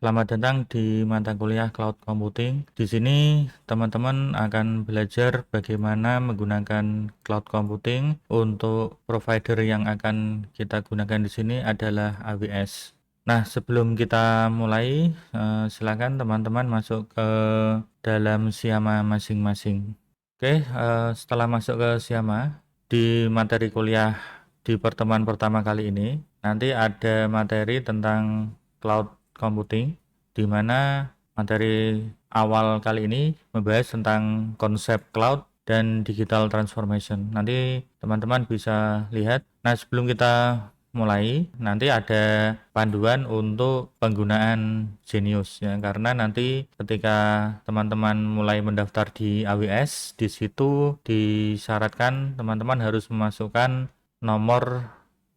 Selamat datang di mata kuliah Cloud Computing. Di sini teman-teman akan belajar bagaimana menggunakan cloud computing. Untuk provider yang akan kita gunakan di sini adalah AWS. Nah, sebelum kita mulai, silakan teman-teman masuk ke dalam Siama masing-masing. Oke, setelah masuk ke Siama, di materi kuliah di pertemuan pertama kali ini, nanti ada materi tentang cloud computing, di mana materi awal kali ini membahas tentang konsep cloud dan digital transformation. Nanti teman-teman bisa lihat. Nah, sebelum kita mulai, nanti ada panduan untuk penggunaan Genius ya, karena nanti ketika teman-teman mulai mendaftar di AWS, di situ disyaratkan teman-teman harus memasukkan nomor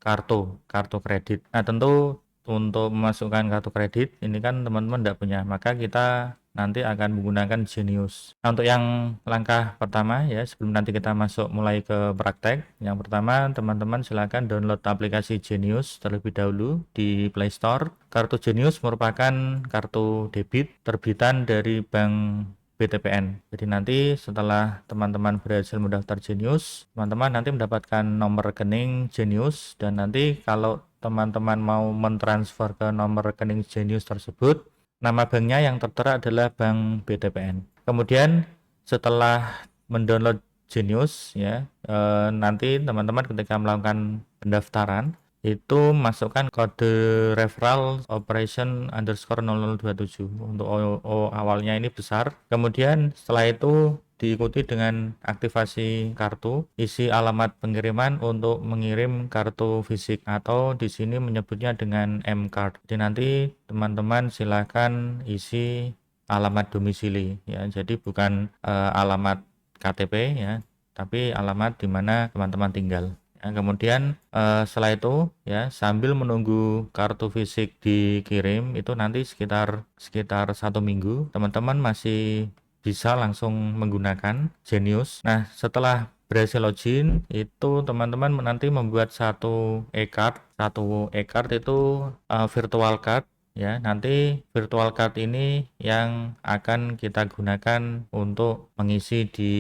kartu kredit. Nah, tentu untuk memasukkan kartu kredit ini kan teman-teman tidak punya, maka kita nanti akan menggunakan Genius. Nah, untuk yang langkah pertama ya, sebelum nanti kita mulai ke praktek, yang pertama teman-teman silakan download aplikasi Genius terlebih dahulu di Play Store. Kartu Genius merupakan kartu debit terbitan dari Bank BTPN. Jadi nanti setelah teman-teman berhasil mendaftar Genius, teman-teman nanti mendapatkan nomor rekening Genius, dan nanti kalau teman-teman mau mentransfer ke nomor rekening Genius tersebut, nama banknya yang tertera adalah Bank BTPN. Kemudian setelah mendownload Genius ya, nanti teman-teman ketika melakukan pendaftaran itu masukkan kode referral operation underscore 0027 untuk O awalnya ini besar. Kemudian setelah itu diikuti dengan aktivasi kartu, isi alamat pengiriman untuk mengirim kartu fisik, atau di sini menyebutnya dengan M-Card. Jadi nanti teman-teman silakan isi alamat domisili ya. Jadi bukan alamat KTP ya, tapi alamat di mana teman-teman tinggal. Nah, kemudian setelah itu ya, sambil menunggu kartu fisik dikirim itu nanti sekitar 1 minggu teman-teman masih bisa langsung menggunakan Genius. Nah, setelah berhasil login itu teman-teman nanti membuat satu e-card. Satu e-card itu virtual card ya. Nanti virtual card ini yang akan kita gunakan untuk mengisi di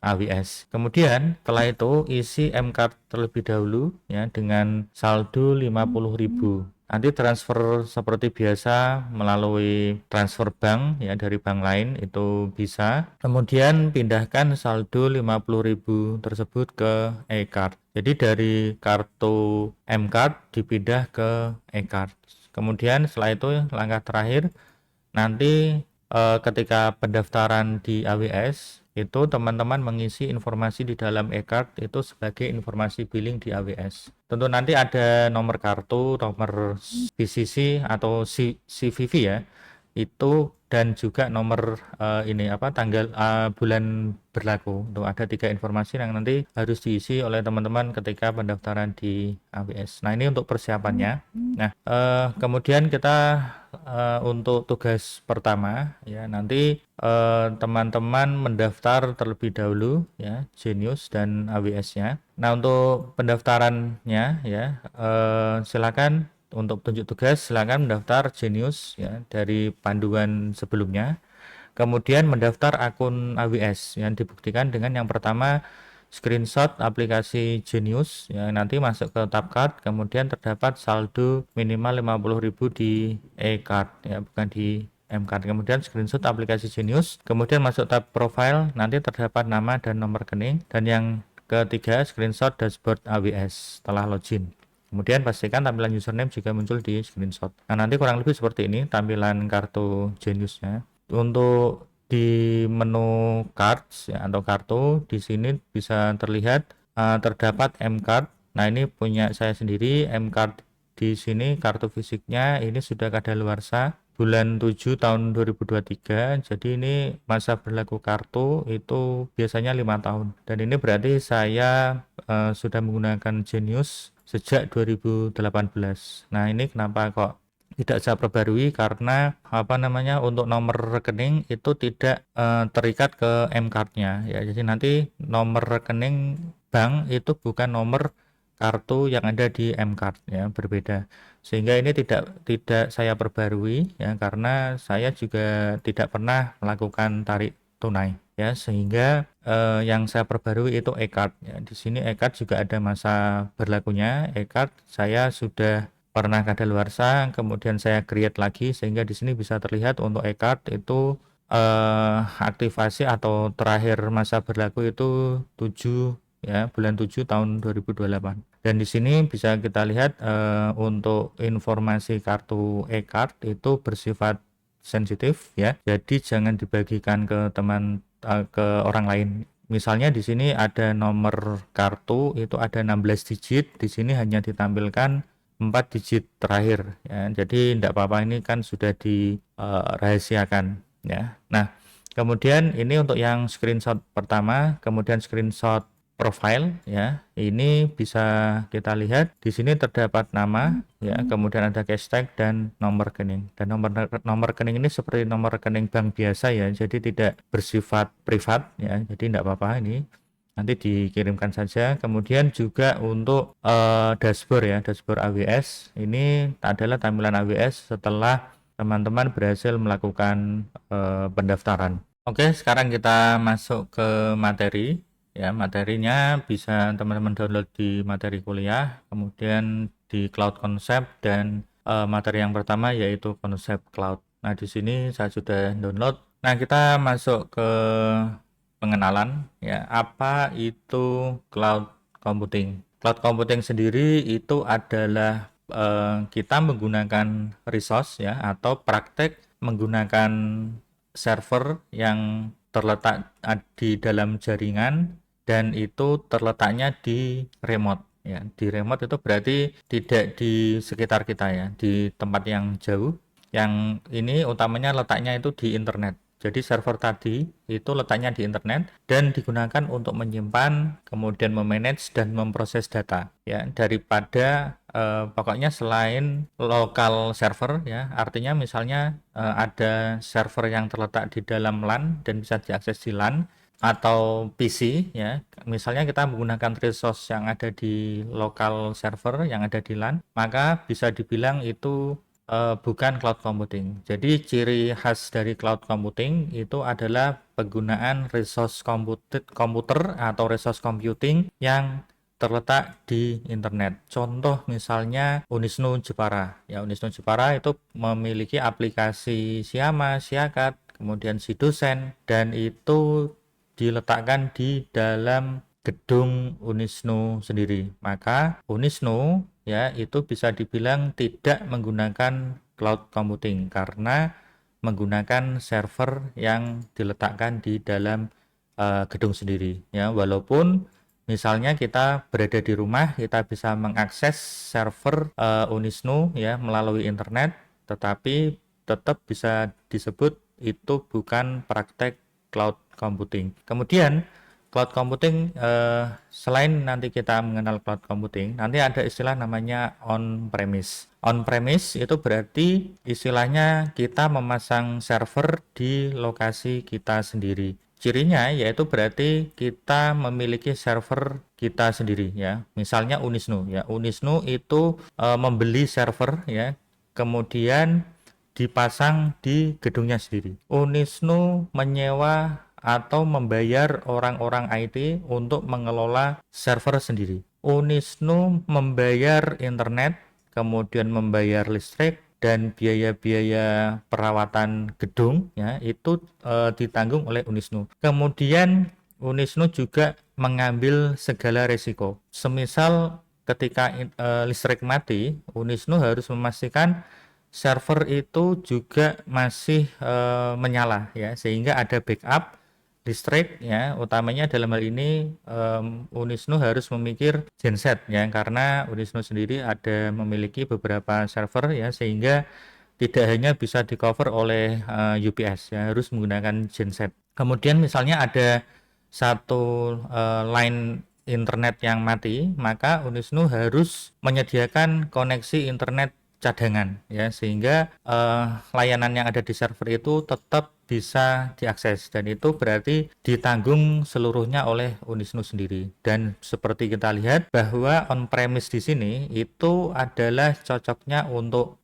AWS. Kemudian setelah itu isi M-Card terlebih dahulu ya dengan saldo 50.000. Nanti transfer seperti biasa melalui transfer bank ya, dari bank lain itu bisa. Kemudian pindahkan saldo 50.000 tersebut ke e-card. Jadi dari kartu M-Card dipindah ke e-card. Kemudian setelah itu langkah terakhir nanti ketika pendaftaran di AWS itu teman-teman mengisi informasi di dalam e-card itu sebagai informasi billing di AWS. Tentu nanti ada nomor kartu, nomor PCC atau CVV ya, itu, dan juga nomor tanggal bulan berlaku. Tuh ada 3 informasi yang nanti harus diisi oleh teman-teman ketika pendaftaran di AWS. Nah, ini untuk persiapannya. Nah, kemudian kita untuk tugas pertama ya, nanti teman-teman mendaftar terlebih dahulu ya Genius dan AWS-nya. Nah, untuk pendaftarannya ya, silakan untuk petunjuk tugas silakan mendaftar Genius ya dari panduan sebelumnya. Kemudian mendaftar akun AWS yang dibuktikan dengan yang pertama screenshot aplikasi Genius ya, nanti masuk ke tab card, kemudian terdapat saldo minimal 50.000 di e-card ya, bukan di M-Card. Kemudian screenshot aplikasi Genius, kemudian masuk tab profile, nanti terdapat nama dan nomor rekening, dan yang ketiga screenshot dashboard AWS setelah login. Kemudian pastikan tampilan username juga muncul di screenshot. Nah, nanti kurang lebih seperti ini tampilan kartu Geniusnya. Untuk di menu cards ya, atau kartu, di sini bisa terlihat terdapat M-Card. Nah, ini punya saya sendiri. M-Card di sini kartu fisiknya ini sudah kadaluarsa bulan 7 tahun 2023. Jadi ini masa berlaku kartu itu biasanya 5 tahun. Dan ini berarti saya sudah menggunakan Genius sejak 2018. Nah, ini kenapa kok tidak saya perbarui, karena untuk nomor rekening itu tidak terikat ke M-Card-nya ya. Jadi nanti nomor rekening bank itu bukan nomor kartu yang ada di M-Card ya, berbeda. Sehingga ini tidak saya perbarui ya, karena saya juga tidak pernah melakukan tarik tunai ya, sehingga yang saya perbarui itu e-card ya. Di sini e-card juga ada masa berlakunya. E-card saya sudah pernah kadaluarsa, kemudian saya create lagi, sehingga di sini bisa terlihat untuk e-card itu aktivasi atau terakhir masa berlaku itu 7 ya, bulan 7 tahun 2028. Dan di sini bisa kita lihat untuk informasi kartu e-card itu bersifat sensitif ya. Jadi jangan dibagikan ke ke orang lain. Misalnya di sini ada nomor kartu itu ada 16 digit, di sini hanya ditampilkan 4 digit terakhir ya. Jadi tidak apa-apa, ini kan sudah dirahasiakan ya. Nah, kemudian ini untuk yang screenshot pertama, kemudian screenshot profile ya. Ini bisa kita lihat di sini terdapat nama ya, kemudian ada hashtag dan nomor rekening. Dan nomor rekening ini seperti nomor rekening bank biasa ya, jadi tidak bersifat privat ya. Jadi tidak apa-apa, ini nanti dikirimkan saja. Kemudian juga untuk dashboard ya, dashboard AWS ini adalah tampilan AWS setelah teman-teman berhasil melakukan pendaftaran. Oke, sekarang kita masuk ke materi. Ya, materinya bisa teman-teman download di materi kuliah, kemudian di Cloud Concept, dan materi yang pertama yaitu konsep cloud. Nah, di sini saya sudah download. Nah, kita masuk ke pengenalan ya, apa itu cloud computing. Cloud computing sendiri itu adalah kita menggunakan resource ya, atau praktek menggunakan server yang terletak di dalam jaringan, dan itu terletaknya di remote ya. Di remote itu berarti tidak di sekitar kita ya, di tempat yang jauh. Yang ini utamanya letaknya itu di internet. Jadi server tadi itu letaknya di internet dan digunakan untuk menyimpan, kemudian memanage dan memproses data ya, daripada pokoknya selain lokal server ya. Artinya misalnya ada server yang terletak di dalam LAN dan bisa diakses di LAN, atau PC ya. Misalnya kita menggunakan resource yang ada di lokal server yang ada di LAN, maka bisa dibilang itu bukan cloud computing. Jadi ciri khas dari cloud computing itu adalah penggunaan resource komputer atau resource computing yang terletak di internet. Contoh misalnya Unisnu Jepara. Ya, Unisnu Jepara itu memiliki aplikasi Siama, Siakat, kemudian Sidosen, dan itu diletakkan di dalam gedung Unisnu sendiri. Maka Unisnu ya itu bisa dibilang tidak menggunakan cloud computing karena menggunakan server yang diletakkan di dalam gedung sendiri ya. Walaupun misalnya kita berada di rumah, kita bisa mengakses server Unisnu ya melalui internet, tetapi tetap bisa disebut itu bukan praktek cloud computing. Kemudian cloud computing, selain nanti kita mengenal cloud computing, nanti ada istilah namanya on-premise. On-premise itu berarti istilahnya kita memasang server di lokasi kita sendiri. Cirinya yaitu berarti kita memiliki server kita sendiri ya. Misalnya Unisnu ya. Unisnu itu membeli server ya, kemudian dipasang di gedungnya sendiri. Unisnu menyewa atau membayar orang-orang IT untuk mengelola server sendiri. Unisnu membayar internet, kemudian membayar listrik, dan biaya-biaya perawatan gedung ya itu ditanggung oleh Unisnu. Kemudian Unisnu juga mengambil segala resiko. Semisal ketika listrik mati, Unisnu harus memastikan server itu juga masih menyala ya, sehingga ada backup listrik ya. Utamanya dalam hal ini Unisnu harus memikir genset ya, karena Unisnu sendiri ada memiliki beberapa server ya, sehingga tidak hanya bisa di cover oleh UPS ya, harus menggunakan genset. Kemudian misalnya ada satu line internet yang mati, maka Unisnu harus menyediakan koneksi internet cadangan ya, sehingga layanan yang ada di server itu tetap bisa diakses, dan itu berarti ditanggung seluruhnya oleh Unisnu sendiri. Dan seperti kita lihat bahwa on-premise di sini itu adalah cocoknya untuk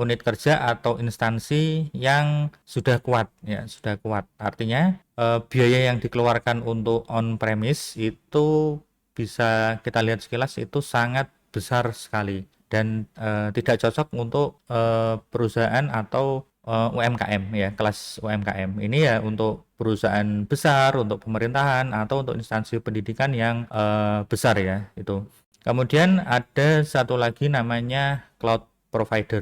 unit kerja atau instansi yang sudah kuat ya, sudah kuat. Artinya biaya yang dikeluarkan untuk on-premise itu bisa kita lihat sekilas itu sangat besar sekali, dan tidak cocok untuk perusahaan atau UMKM ya, kelas UMKM. Ini ya untuk perusahaan besar, untuk pemerintahan atau untuk instansi pendidikan yang besar ya itu. Kemudian ada satu lagi namanya cloud provider.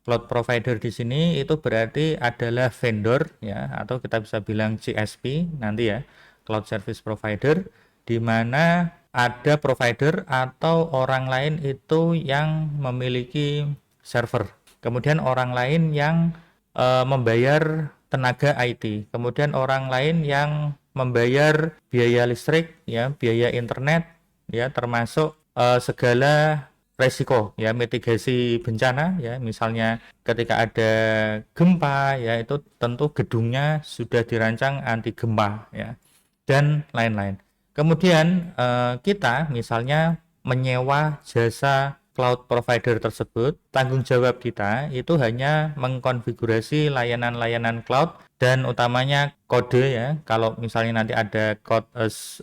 Cloud provider di sini itu berarti adalah vendor ya, atau kita bisa bilang CSP nanti ya, cloud service provider, di mana ada provider atau orang lain itu yang memiliki server. Kemudian orang lain yang membayar tenaga IT. Kemudian orang lain yang membayar biaya listrik ya, biaya internet ya, termasuk segala resiko ya, mitigasi bencana ya, misalnya ketika ada gempa ya, itu tentu gedungnya sudah dirancang anti gempa ya, dan lain-lain. Kemudian kita misalnya menyewa jasa cloud provider tersebut, tanggung jawab kita itu hanya mengkonfigurasi layanan-layanan cloud dan utamanya kode ya, kalau misalnya nanti ada code as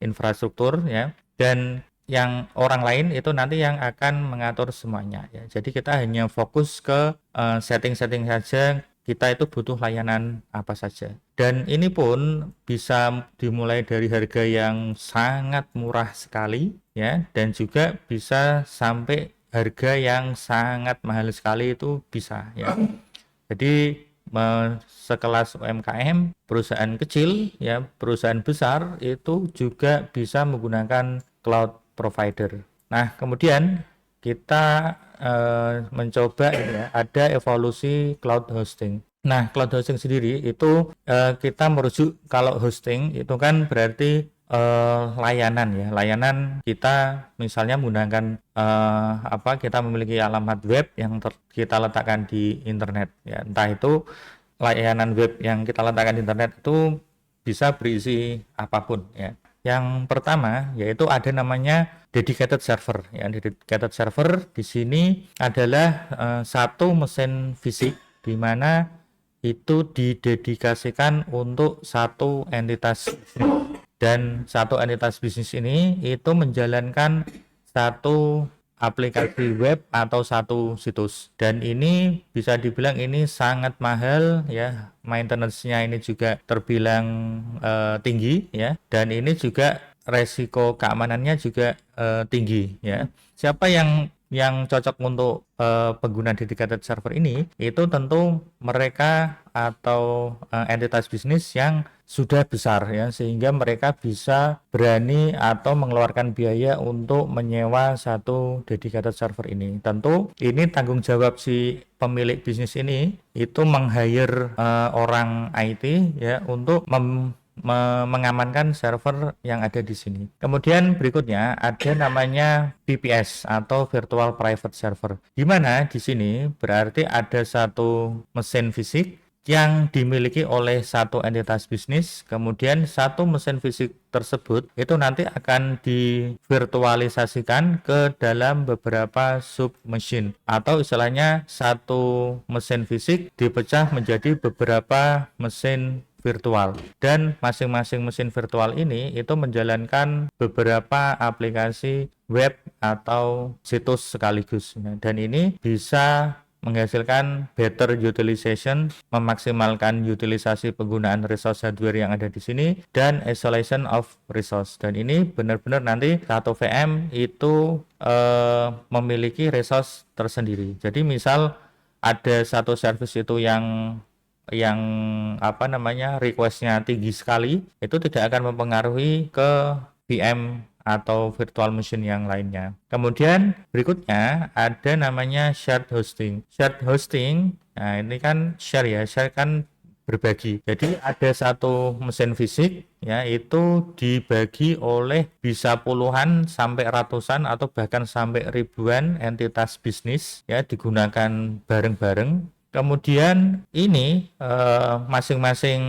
infrastruktur ya, dan yang orang lain itu nanti yang akan mengatur semuanya ya. Jadi kita hanya fokus ke setting-setting saja, kita itu butuh layanan apa saja. Dan ini pun bisa dimulai dari harga yang sangat murah sekali ya, dan juga bisa sampai harga yang sangat mahal sekali itu bisa ya. Jadi sekelas UMKM, perusahaan kecil ya, perusahaan besar itu juga bisa menggunakan cloud provider. Nah, kemudian kita mencoba ya, ada evolusi cloud hosting. Nah, cloud hosting sendiri itu kita merujuk, kalau hosting itu kan berarti layanan ya, layanan kita misalnya menggunakan kita memiliki alamat web yang kita letakkan di internet ya, entah itu layanan web yang kita letakkan di internet itu bisa berisi apapun ya. Yang pertama yaitu ada namanya dedicated server ya. Dedicated server di sini adalah satu mesin fisik di mana itu didedikasikan untuk satu entitas, dan satu entitas bisnis ini itu menjalankan satu aplikasi web atau satu situs, dan ini bisa dibilang ini sangat mahal ya, maintenance-nya ini juga terbilang tinggi ya, dan ini juga resiko keamanannya juga tinggi ya. Siapa yang cocok untuk pengguna dedicated server ini? Itu tentu mereka atau entitas bisnis yang sudah besar ya, sehingga mereka bisa berani atau mengeluarkan biaya untuk menyewa satu dedicated server ini. Tentu ini tanggung jawab si pemilik bisnis ini itu meng-hire orang IT ya untuk mengamankan server yang ada di sini. Kemudian berikutnya ada namanya VPS atau Virtual Private Server. Di mana di sini berarti ada satu mesin fisik yang dimiliki oleh satu entitas bisnis, kemudian satu mesin fisik tersebut itu nanti akan divirtualisasikan ke dalam beberapa sub mesin, atau istilahnya satu mesin fisik dipecah menjadi beberapa mesin virtual, dan masing-masing mesin virtual ini itu menjalankan beberapa aplikasi web atau situs sekaligus, dan ini bisa menghasilkan better utilization, memaksimalkan utilisasi penggunaan resource hardware yang ada di sini, dan isolation of resource. Dan ini benar-benar nanti satu VM itu memiliki resource tersendiri. Jadi misal ada satu service itu yang requestnya tinggi sekali, itu tidak akan mempengaruhi ke VM atau virtual machine yang lainnya. Kemudian berikutnya ada namanya shared hosting. Shared hosting, nah ini kan share ya, share kan berbagi. Jadi ada satu mesin fisik ya, itu dibagi oleh bisa puluhan sampai ratusan atau bahkan sampai ribuan entitas bisnis ya, digunakan bareng-bareng. Kemudian ini masing-masing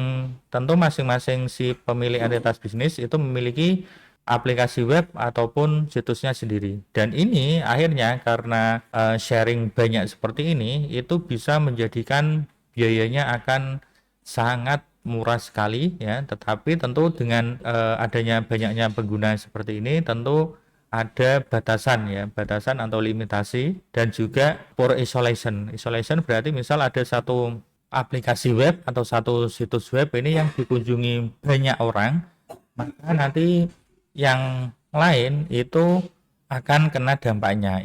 tentu masing-masing si pemilik entitas bisnis itu memiliki aplikasi web ataupun situsnya sendiri. Dan ini akhirnya karena sharing banyak seperti ini, itu bisa menjadikan biayanya akan sangat murah sekali ya. Tetapi tentu dengan adanya banyaknya pengguna seperti ini, tentu ada batasan ya, batasan atau limitasi, dan juga for isolation. Isolation berarti misal ada satu aplikasi web atau satu situs web ini yang dikunjungi banyak orang, maka nanti yang lain itu akan kena dampaknya,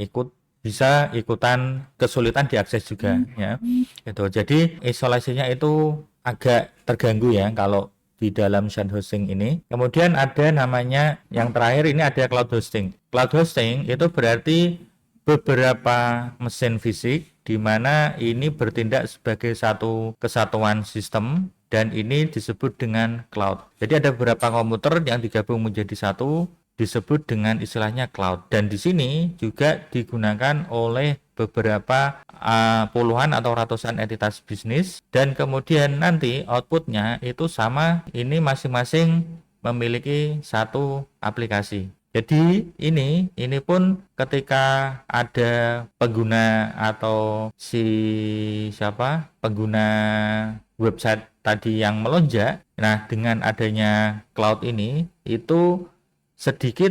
bisa ikutan kesulitan diakses juga ya. Itu. Jadi isolasinya itu agak terganggu ya kalau di dalam shared hosting ini. Kemudian ada namanya yang terakhir ini ada cloud hosting. Cloud hosting itu berarti beberapa mesin fisik di mana ini bertindak sebagai satu kesatuan sistem, dan ini disebut dengan cloud. Jadi ada beberapa komputer yang digabung menjadi satu, disebut dengan istilahnya cloud. Dan di sini juga digunakan oleh beberapa puluhan atau ratusan entitas bisnis, dan kemudian nanti outputnya itu sama, ini masing-masing memiliki satu aplikasi. Jadi ini pun ketika ada pengguna atau pengguna website tadi yang melonjak, nah dengan adanya cloud ini itu sedikit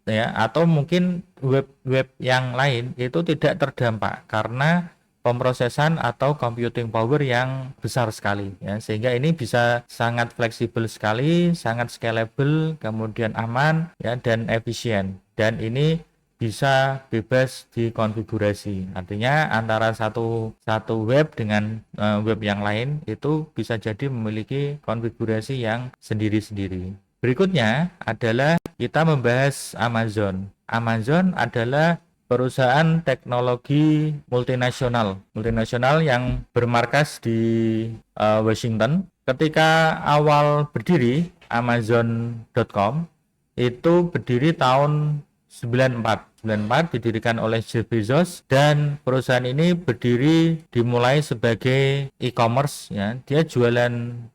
ya, atau mungkin web-web yang lain itu tidak terdampak karena pemrosesan atau computing power yang besar sekali ya, sehingga ini bisa sangat fleksibel sekali, sangat scalable, kemudian aman ya, dan efisien, dan ini bisa bebas dikonfigurasi. Artinya antara satu web dengan web yang lain itu bisa jadi memiliki konfigurasi yang sendiri-sendiri. Berikutnya adalah kita membahas Amazon. Amazon adalah perusahaan teknologi multinasional yang bermarkas di Washington. Ketika awal berdiri, Amazon.com itu berdiri tahun 94 didirikan oleh Jeff Bezos, dan perusahaan ini dimulai sebagai e-commerce ya. Dia jualan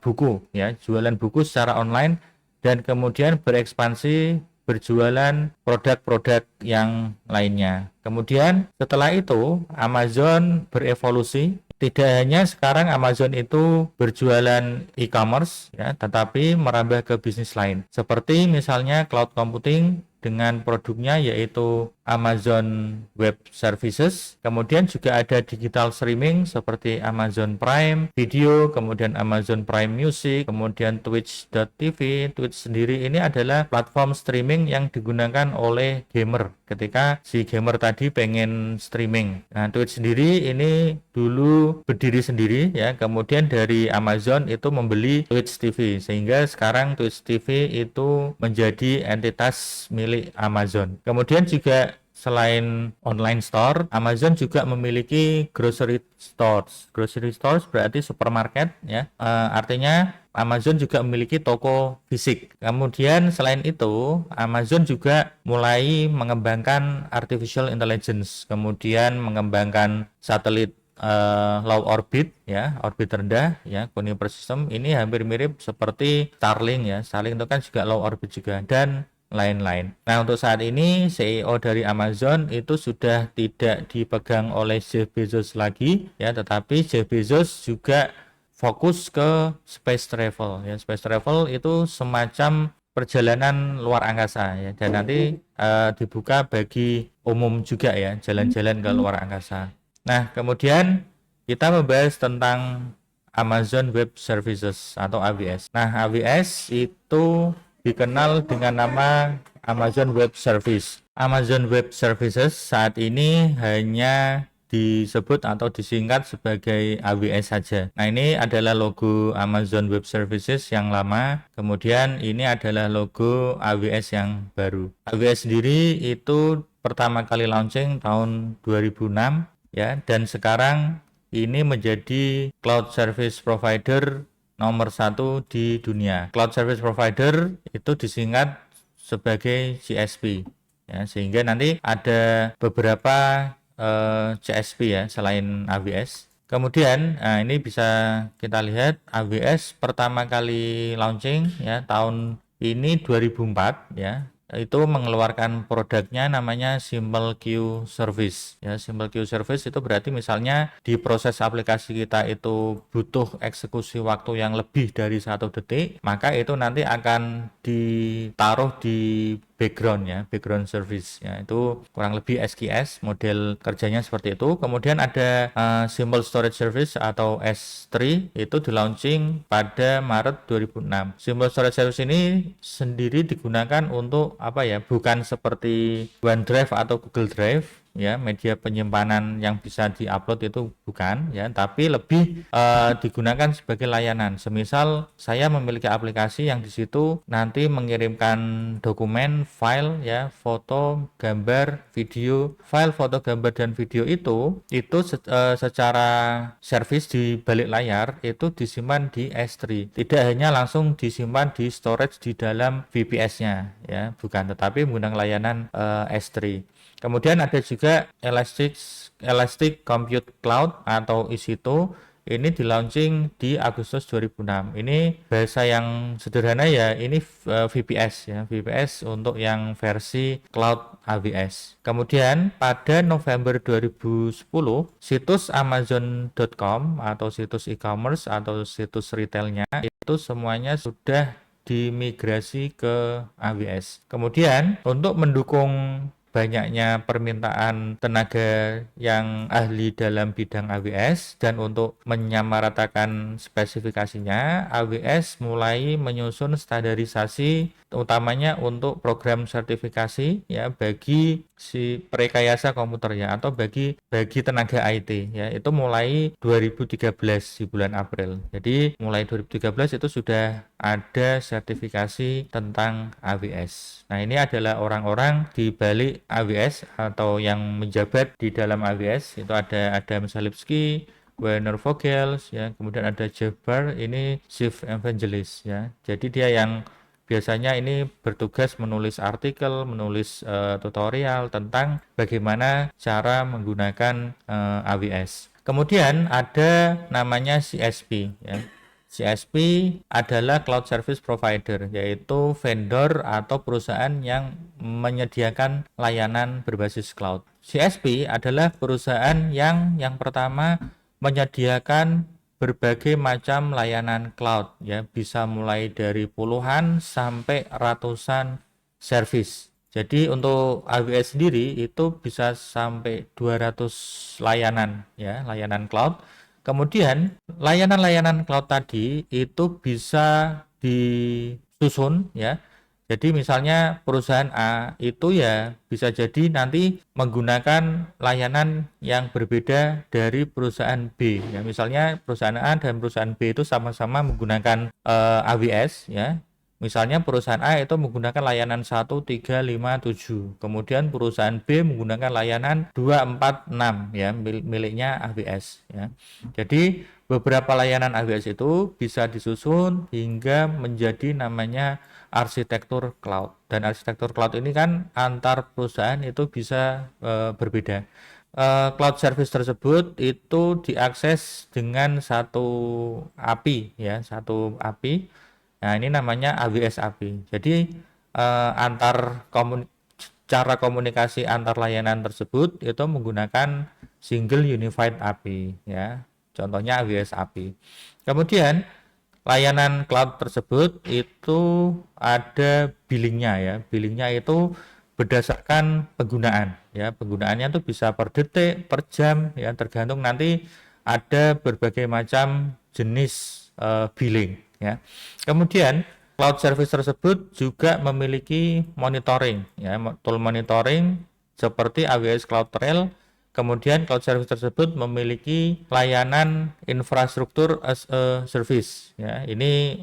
buku secara online, dan kemudian berekspansi berjualan produk-produk yang lainnya. Kemudian setelah itu Amazon berevolusi. Tidak hanya sekarang Amazon itu berjualan e-commerce ya, tetapi merambah ke bisnis lain. Seperti misalnya cloud computing dengan produknya yaitu Amazon Web Services. Kemudian juga ada digital streaming seperti Amazon Prime Video, kemudian Amazon Prime Music, kemudian Twitch.tv. Twitch sendiri ini adalah platform streaming yang digunakan oleh gamer ketika si gamer tadi pengen streaming. Nah, Twitch sendiri ini dulu berdiri sendiri ya, kemudian dari Amazon itu membeli Twitch TV, sehingga sekarang Twitch TV itu menjadi entitas milik Amazon. Kemudian juga selain online store, Amazon juga memiliki grocery stores. Grocery stores berarti supermarket ya. Artinya Amazon juga memiliki toko fisik. Kemudian selain itu, Amazon juga mulai mengembangkan artificial intelligence, kemudian mengembangkan satelit low orbit ya, orbit rendah ya, Kuiper system. Ini hampir mirip seperti Starlink ya. Starlink itu kan juga low orbit juga, dan lain-lain. Nah, untuk saat ini CEO dari Amazon itu sudah tidak dipegang oleh Jeff Bezos lagi ya, tetapi Jeff Bezos juga fokus ke space travel ya. Space travel itu semacam perjalanan luar angkasa ya, dan nanti dibuka bagi umum juga ya, jalan-jalan ke luar angkasa. Nah, kemudian kita membahas tentang Amazon Web Services atau AWS. Nah, AWS itu dikenal dengan nama Amazon Web Service. Amazon Web Services saat ini hanya disebut atau disingkat sebagai AWS saja. Nah, ini adalah logo Amazon Web Services yang lama, kemudian ini adalah logo AWS yang baru. AWS sendiri itu pertama kali launching tahun 2006 ya, dan sekarang ini menjadi cloud service provider nomor satu di dunia. Cloud Service Provider itu disingkat sebagai CSP, ya, sehingga nanti ada beberapa CSP ya selain AWS. Kemudian ini bisa kita lihat AWS pertama kali launching ya tahun ini 2004 ya, itu mengeluarkan produknya namanya Simple Queue Service ya. Simple Queue Service itu berarti misalnya di proses aplikasi kita itu butuh eksekusi waktu yang lebih dari 1 detik, maka itu nanti akan ditaruh di background ya, background service ya, itu kurang lebih SQS model kerjanya seperti itu. Kemudian ada Simple Storage Service atau S3, itu di launching pada Maret 2006. Simple Storage Service ini sendiri digunakan untuk apa ya, bukan seperti OneDrive atau Google Drive ya, media penyimpanan yang bisa diupload itu bukan ya, tapi lebih digunakan sebagai layanan. Semisal saya memiliki aplikasi yang di situ nanti mengirimkan dokumen, file ya, foto, gambar, video. File, foto, gambar dan video itu secara service di balik layar itu disimpan di S3. Tidak hanya langsung disimpan di storage di dalam VPS-nya ya, bukan, tetapi menggunakan layanan S3. Kemudian ada juga Elastic Compute Cloud atau EC2. Ini di launching di Agustus 2006. Ini bahasa yang sederhana ya, ini VPS ya, VPS untuk yang versi Cloud AWS. Kemudian pada November 2010, situs Amazon.com atau situs e-commerce atau situs retailnya itu semuanya sudah dimigrasi ke AWS. Kemudian untuk mendukung banyaknya permintaan tenaga yang ahli dalam bidang AWS dan untuk menyamaratakan spesifikasinya, AWS mulai menyusun standarisasi utamanya untuk program sertifikasi ya bagi si perekayasa komputer ya, atau bagi tenaga IT ya, itu mulai 2013 di bulan April. Jadi mulai 2013 itu sudah ada sertifikasi tentang AWS. Nah, ini adalah orang-orang di balik AWS atau yang menjabat di dalam AWS. Itu ada Adam Salipski, Werner Vogels ya, kemudian ada Jeff Barr, ini Chief Evangelist ya. Jadi dia yang biasanya ini bertugas menulis artikel, menulis tutorial tentang bagaimana cara menggunakan AWS. Kemudian ada namanya CSP ya. CSP adalah Cloud Service Provider, yaitu vendor atau perusahaan yang menyediakan layanan berbasis cloud. CSP adalah perusahaan yang pertama menyediakan berbagai macam layanan cloud ya, bisa mulai dari puluhan sampai ratusan service. Jadi untuk AWS sendiri itu bisa sampai 200 layanan ya, layanan cloud. Kemudian layanan-layanan cloud tadi itu bisa disusun ya. Jadi misalnya perusahaan A itu ya bisa jadi nanti menggunakan layanan yang berbeda dari perusahaan B. Ya, misalnya perusahaan A dan perusahaan B itu sama-sama menggunakan AWS ya. Misalnya perusahaan A itu menggunakan layanan 1, 3, 5, 7. Kemudian perusahaan B menggunakan layanan 2, 4, 6 ya, miliknya AWS ya. Jadi beberapa layanan AWS itu bisa disusun hingga menjadi namanya arsitektur cloud. Dan arsitektur cloud ini kan antar perusahaan itu bisa berbeda. Cloud service tersebut itu diakses dengan satu API ya, satu API. Nah, ini namanya AWS API. Jadi cara komunikasi antar layanan tersebut itu menggunakan single unified API ya. Contohnya AWS API. Kemudian layanan cloud tersebut itu ada billingnya ya. Billingnya itu berdasarkan penggunaan ya. Penggunaannya itu bisa per detik, per jam ya, tergantung nanti ada berbagai macam jenis billing ya. Kemudian cloud service tersebut juga memiliki monitoring ya, tool monitoring seperti AWS CloudTrail. Kemudian cloud service tersebut memiliki layanan infrastruktur as a service ya. Ini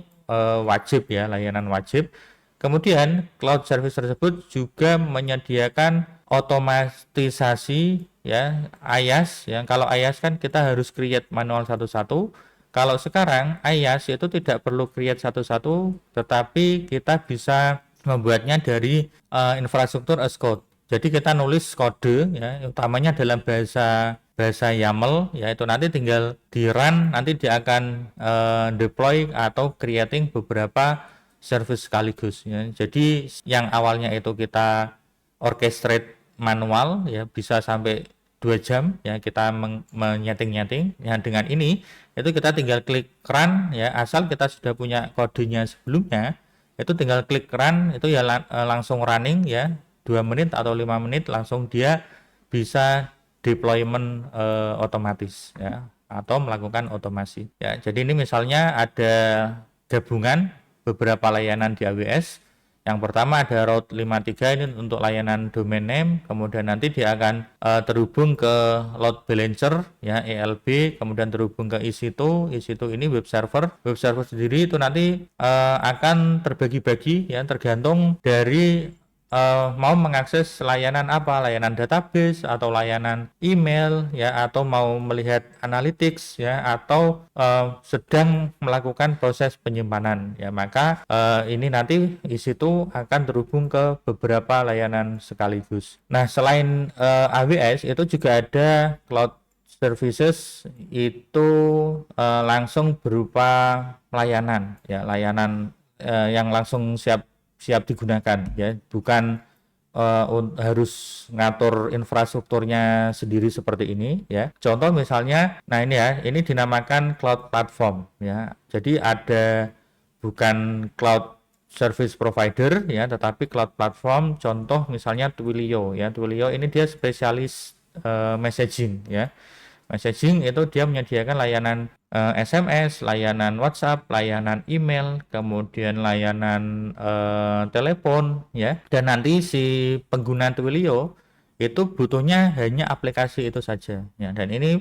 wajib ya, layanan wajib. Kemudian cloud service tersebut juga menyediakan otomatisasi ya, IaaS ya. Kalau IaaS kan kita harus create manual satu-satu. Kalau sekarang IaaS itu tidak perlu create satu-satu, tetapi kita bisa membuatnya dari infrastruktur as code. Jadi kita nulis kode ya, utamanya dalam bahasa YAML ya, itu nanti tinggal di run, nanti dia akan deploy atau creating beberapa service sekaligus ya. Jadi yang awalnya itu kita orchestrate manual ya, bisa sampai 2 jam ya kita menyeting-nyeting ya. Dengan ini itu kita tinggal klik run ya, asal kita sudah punya kodenya sebelumnya, itu tinggal klik run, itu ya langsung running ya, 2 menit atau 5 menit langsung dia bisa deployment otomatis ya, atau melakukan otomasi ya. Jadi ini misalnya ada gabungan beberapa layanan di AWS. Yang pertama ada Route 53, ini untuk layanan domain name, kemudian nanti dia akan terhubung ke load balancer ya, ELB, kemudian terhubung ke EC2. EC2 ini web server. Web server sendiri itu nanti akan terbagi-bagi ya, tergantung dari mau mengakses layanan apa, layanan database atau layanan email ya, atau mau melihat analytics ya, atau sedang melakukan proses penyimpanan ya, maka ini nanti itu akan terhubung ke beberapa layanan sekaligus. Nah, selain AWS itu juga ada cloud services, itu langsung berupa layanan ya, layanan yang langsung siap digunakan ya, bukan harus ngatur infrastrukturnya sendiri seperti ini ya. Contoh misalnya, nah ini ya, ini dinamakan cloud platform ya. Jadi ada bukan cloud service provider ya, tetapi cloud platform. Contoh misalnya Twilio ya. Twilio ini dia spesialis messaging ya. Messaging itu dia menyediakan layanan SMS, layanan WhatsApp, layanan email, kemudian layanan telepon ya. Dan nanti si pengguna Twilio itu butuhnya hanya aplikasi itu saja ya. Dan ini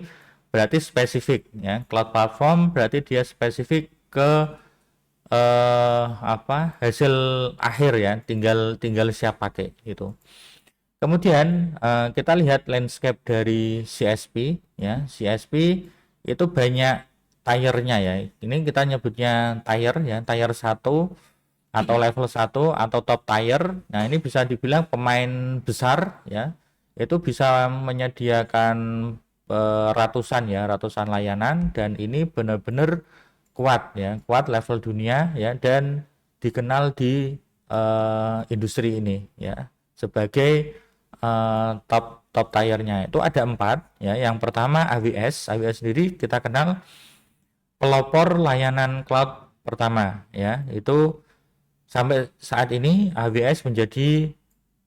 berarti spesifik ya. Cloud platform berarti dia spesifik ke hasil akhir ya, tinggal siap pakai gitu. Kemudian kita lihat landscape dari CSP ya. CSP itu banyak tier-nya ya. Ini kita nyebutnya tier ya, tier 1 atau level 1 atau top tier. Nah, ini bisa dibilang pemain besar ya. Itu bisa menyediakan ratusan layanan, dan ini benar-benar kuat ya, kuat level dunia ya, dan dikenal di industri ini ya sebagai top tiernya. Itu ada 4 ya. Yang pertama AWS. AWS sendiri kita kenal pelopor layanan cloud pertama ya. Itu sampai saat ini AWS menjadi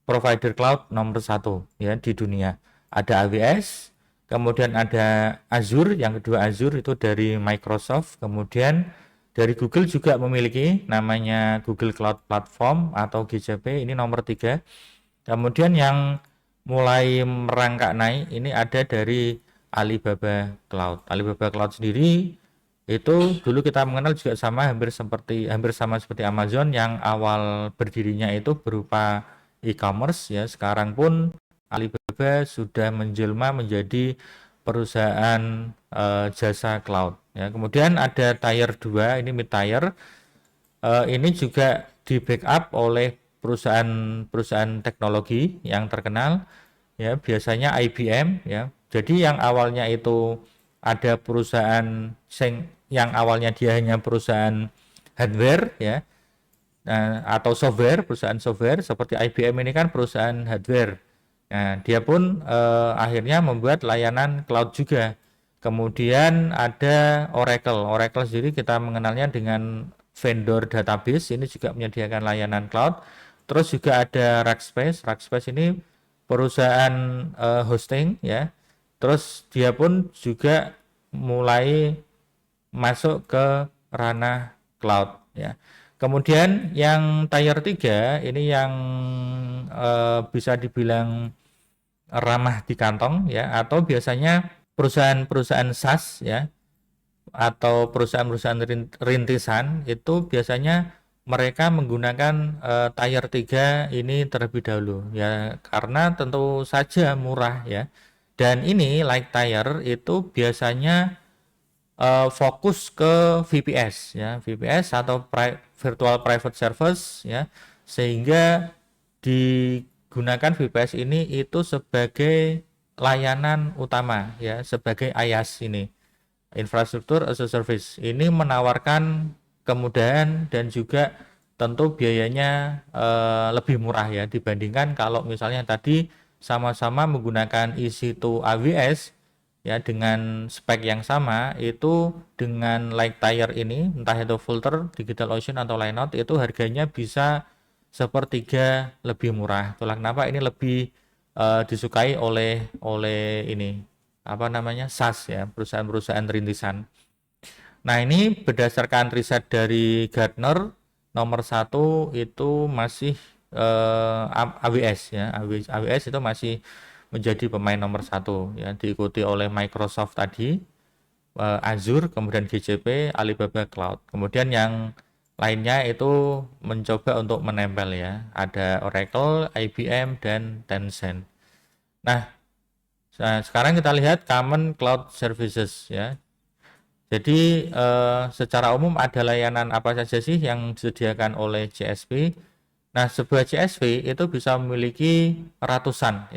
provider cloud nomor 1 ya di dunia. Ada AWS, kemudian ada Azure. Yang kedua Azure itu dari Microsoft, kemudian dari Google juga memiliki namanya Google Cloud Platform atau GCP, ini nomor 3. Kemudian yang mulai merangkak naik ini ada dari Alibaba Cloud. Alibaba Cloud sendiri itu dulu kita mengenal juga hampir sama seperti Amazon, yang awal berdirinya itu berupa e-commerce ya. Sekarang pun Alibaba sudah menjelma menjadi perusahaan jasa cloud ya. Kemudian ada tier 2, ini mid tier. Ini juga di backup oleh perusahaan teknologi yang terkenal ya, biasanya IBM ya. Jadi yang awalnya itu ada perusahaan yang awalnya dia hanya perusahaan hardware ya, atau software, perusahaan software seperti IBM ini kan perusahaan hardware. Nah, dia pun akhirnya membuat layanan cloud juga. Kemudian ada Oracle. Oracle sendiri kita mengenalnya dengan vendor database, ini juga menyediakan layanan cloud. Terus juga ada Rackspace. Rackspace ini perusahaan hosting ya. Terus dia pun juga mulai masuk ke ranah cloud ya. Kemudian yang tier 3 ini yang bisa dibilang ramah di kantong ya, atau biasanya perusahaan-perusahaan SaaS ya, atau perusahaan-perusahaan rintisan, itu biasanya mereka menggunakan tier 3 ini terlebih dahulu ya, karena tentu saja murah ya. Dan ini light tier itu biasanya fokus ke VPS ya, VPS atau virtual private service ya, sehingga digunakan VPS ini itu sebagai layanan utama ya, sebagai IaaS ini, infrastruktur as a service. Ini menawarkan kemudahan dan juga tentu biayanya lebih murah ya dibandingkan kalau misalnya tadi sama-sama menggunakan EC2 AWS ya dengan spek yang sama, itu dengan light tier ini, entah itu Vultr, DigitalOcean atau Linode, itu harganya bisa sepertiga lebih murah. Itulah kenapa ini lebih disukai oleh ini apa namanya, SaaS ya, perusahaan-perusahaan rintisan. Nah, ini berdasarkan riset dari Gartner, nomor satu itu masih AWS ya. AWS itu masih menjadi pemain nomor satu ya, diikuti oleh Microsoft tadi, Azure, kemudian GCP, Alibaba Cloud. Kemudian yang lainnya itu mencoba untuk menempel ya, ada Oracle, IBM, dan Tencent. Nah, sekarang kita lihat Common Cloud Services ya. Jadi secara umum ada layanan apa saja sih yang disediakan oleh CSP? Nah, sebuah CSP itu bisa memiliki ratusan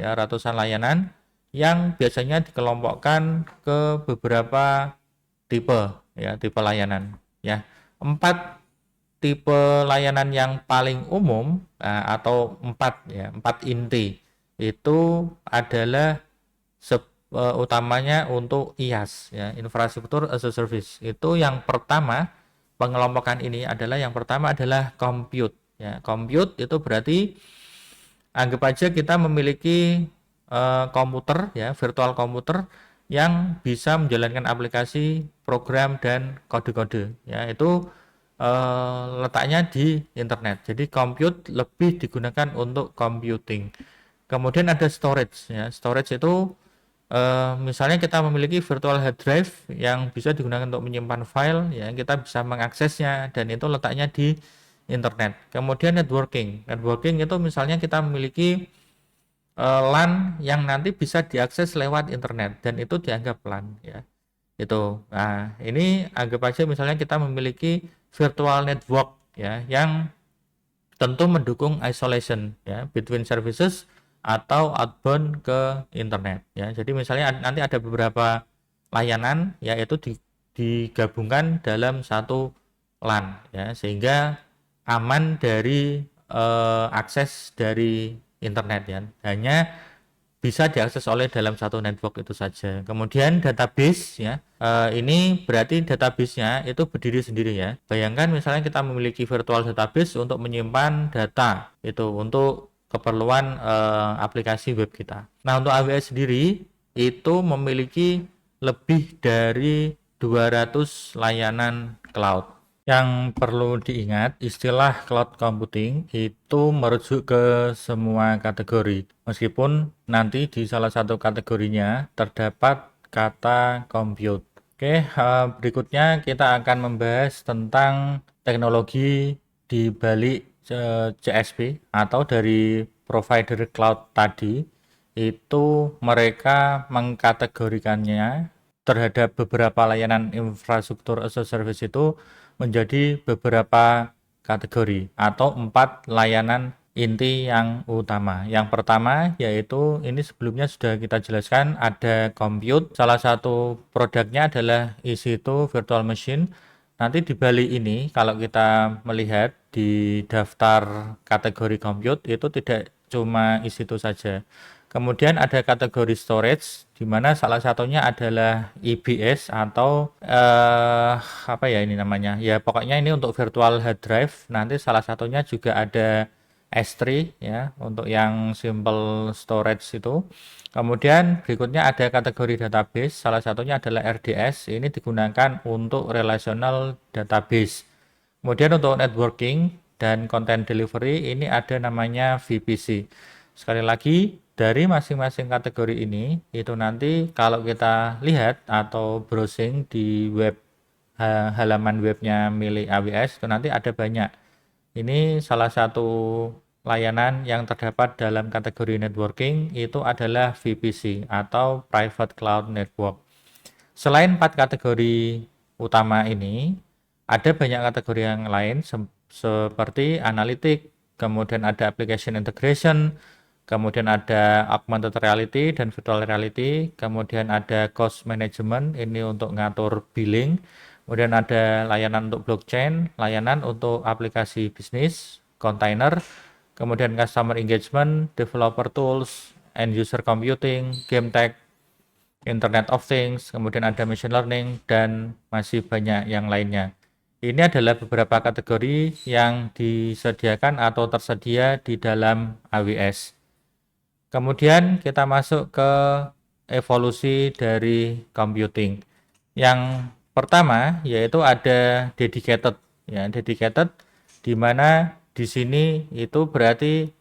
layanan yang biasanya dikelompokkan ke beberapa tipe ya, tipe layanan ya. 4 tipe layanan yang paling umum atau 4 ya, 4 inti itu adalah utamanya untuk IaaS ya, infrastruktur as a service. Itu yang pertama, pengelompokan ini adalah yang pertama adalah compute ya. Compute itu berarti anggap aja kita memiliki komputer ya, virtual komputer yang bisa menjalankan aplikasi, program, dan kode-kode ya. Itu letaknya di internet. Jadi compute lebih digunakan untuk computing. Kemudian ada storage ya. Storage itu misalnya kita memiliki virtual hard drive yang bisa digunakan untuk menyimpan file ya, kita bisa mengaksesnya dan itu letaknya di internet. Kemudian networking itu misalnya kita memiliki LAN yang nanti bisa diakses lewat internet dan itu dianggap LAN ya. Itu. Nah, ini anggap aja misalnya kita memiliki virtual network ya yang tentu mendukung isolation ya between services atau outbound ke internet ya. Jadi misalnya nanti ada beberapa layanan yaitu digabungkan dalam satu LAN ya, sehingga aman dari akses dari internet ya. Hanya bisa diakses oleh dalam satu network itu saja. Kemudian database ya, ini berarti database-nya itu berdiri sendiri ya. Bayangkan misalnya kita memiliki virtual database untuk menyimpan data itu untuk keperluan aplikasi web kita. Nah, untuk AWS sendiri itu memiliki lebih dari 200 layanan cloud. Yang perlu diingat, istilah cloud computing itu merujuk ke semua kategori. Meskipun nanti di salah satu kategorinya terdapat kata compute. Oke, berikutnya kita akan membahas tentang teknologi di balik CSP atau dari provider cloud tadi. Itu mereka mengkategorikannya terhadap beberapa layanan infrastruktur as a service itu menjadi beberapa kategori atau 4 layanan inti yang utama. Yang pertama yaitu ini sebelumnya sudah kita jelaskan, ada compute. Salah satu produknya adalah EC2 virtual machine. Nanti di balik ini kalau kita melihat di daftar kategori compute itu tidak cuma EC2 saja. Kemudian ada kategori storage, di mana salah satunya adalah EBS atau apa ya ini namanya? Ya pokoknya ini untuk virtual hard drive. Nanti salah satunya juga ada S3 ya untuk yang simple storage itu. Kemudian berikutnya ada kategori database, salah satunya adalah RDS. Ini digunakan untuk relational database. Kemudian untuk networking dan content delivery ini ada namanya VPC. Sekali lagi, dari masing-masing kategori ini itu nanti kalau kita lihat atau browsing di web halaman webnya milik AWS itu nanti ada banyak. Ini salah satu layanan yang terdapat dalam kategori networking itu adalah VPC atau Private Cloud Network. Selain 4 kategori utama ini ada banyak kategori yang lain seperti analitik, kemudian ada application integration, kemudian ada augmented reality dan virtual reality, kemudian ada cost management, ini untuk ngatur billing, kemudian ada layanan untuk blockchain, layanan untuk aplikasi bisnis, container, kemudian customer engagement, developer tools, end user computing, game tech, Internet of Things, kemudian ada machine learning, dan masih banyak yang lainnya. Ini adalah beberapa kategori yang disediakan atau tersedia di dalam AWS. Kemudian kita masuk ke evolusi dari computing. Yang pertama yaitu ada dedicated, ya, dedicated di mana di sini itu berarti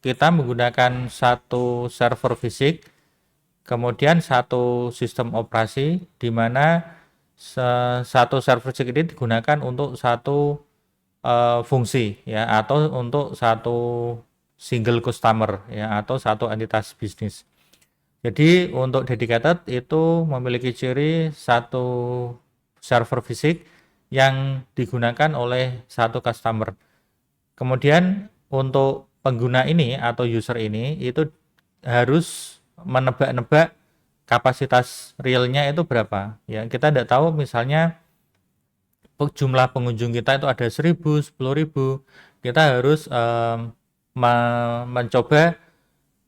kita menggunakan satu server fisik, kemudian satu sistem operasi di mana satu server fisik ini digunakan untuk satu fungsi, ya, atau untuk satu single customer, ya, atau satu entitas bisnis. Jadi untuk dedicated itu memiliki ciri satu server fisik yang digunakan oleh satu customer. Kemudian untuk pengguna ini atau user ini itu harus menebak-nebak kapasitas realnya itu berapa. Ya, kita tidak tahu misalnya jumlah pengunjung kita itu ada 1000, 10.000. Kita harus mencoba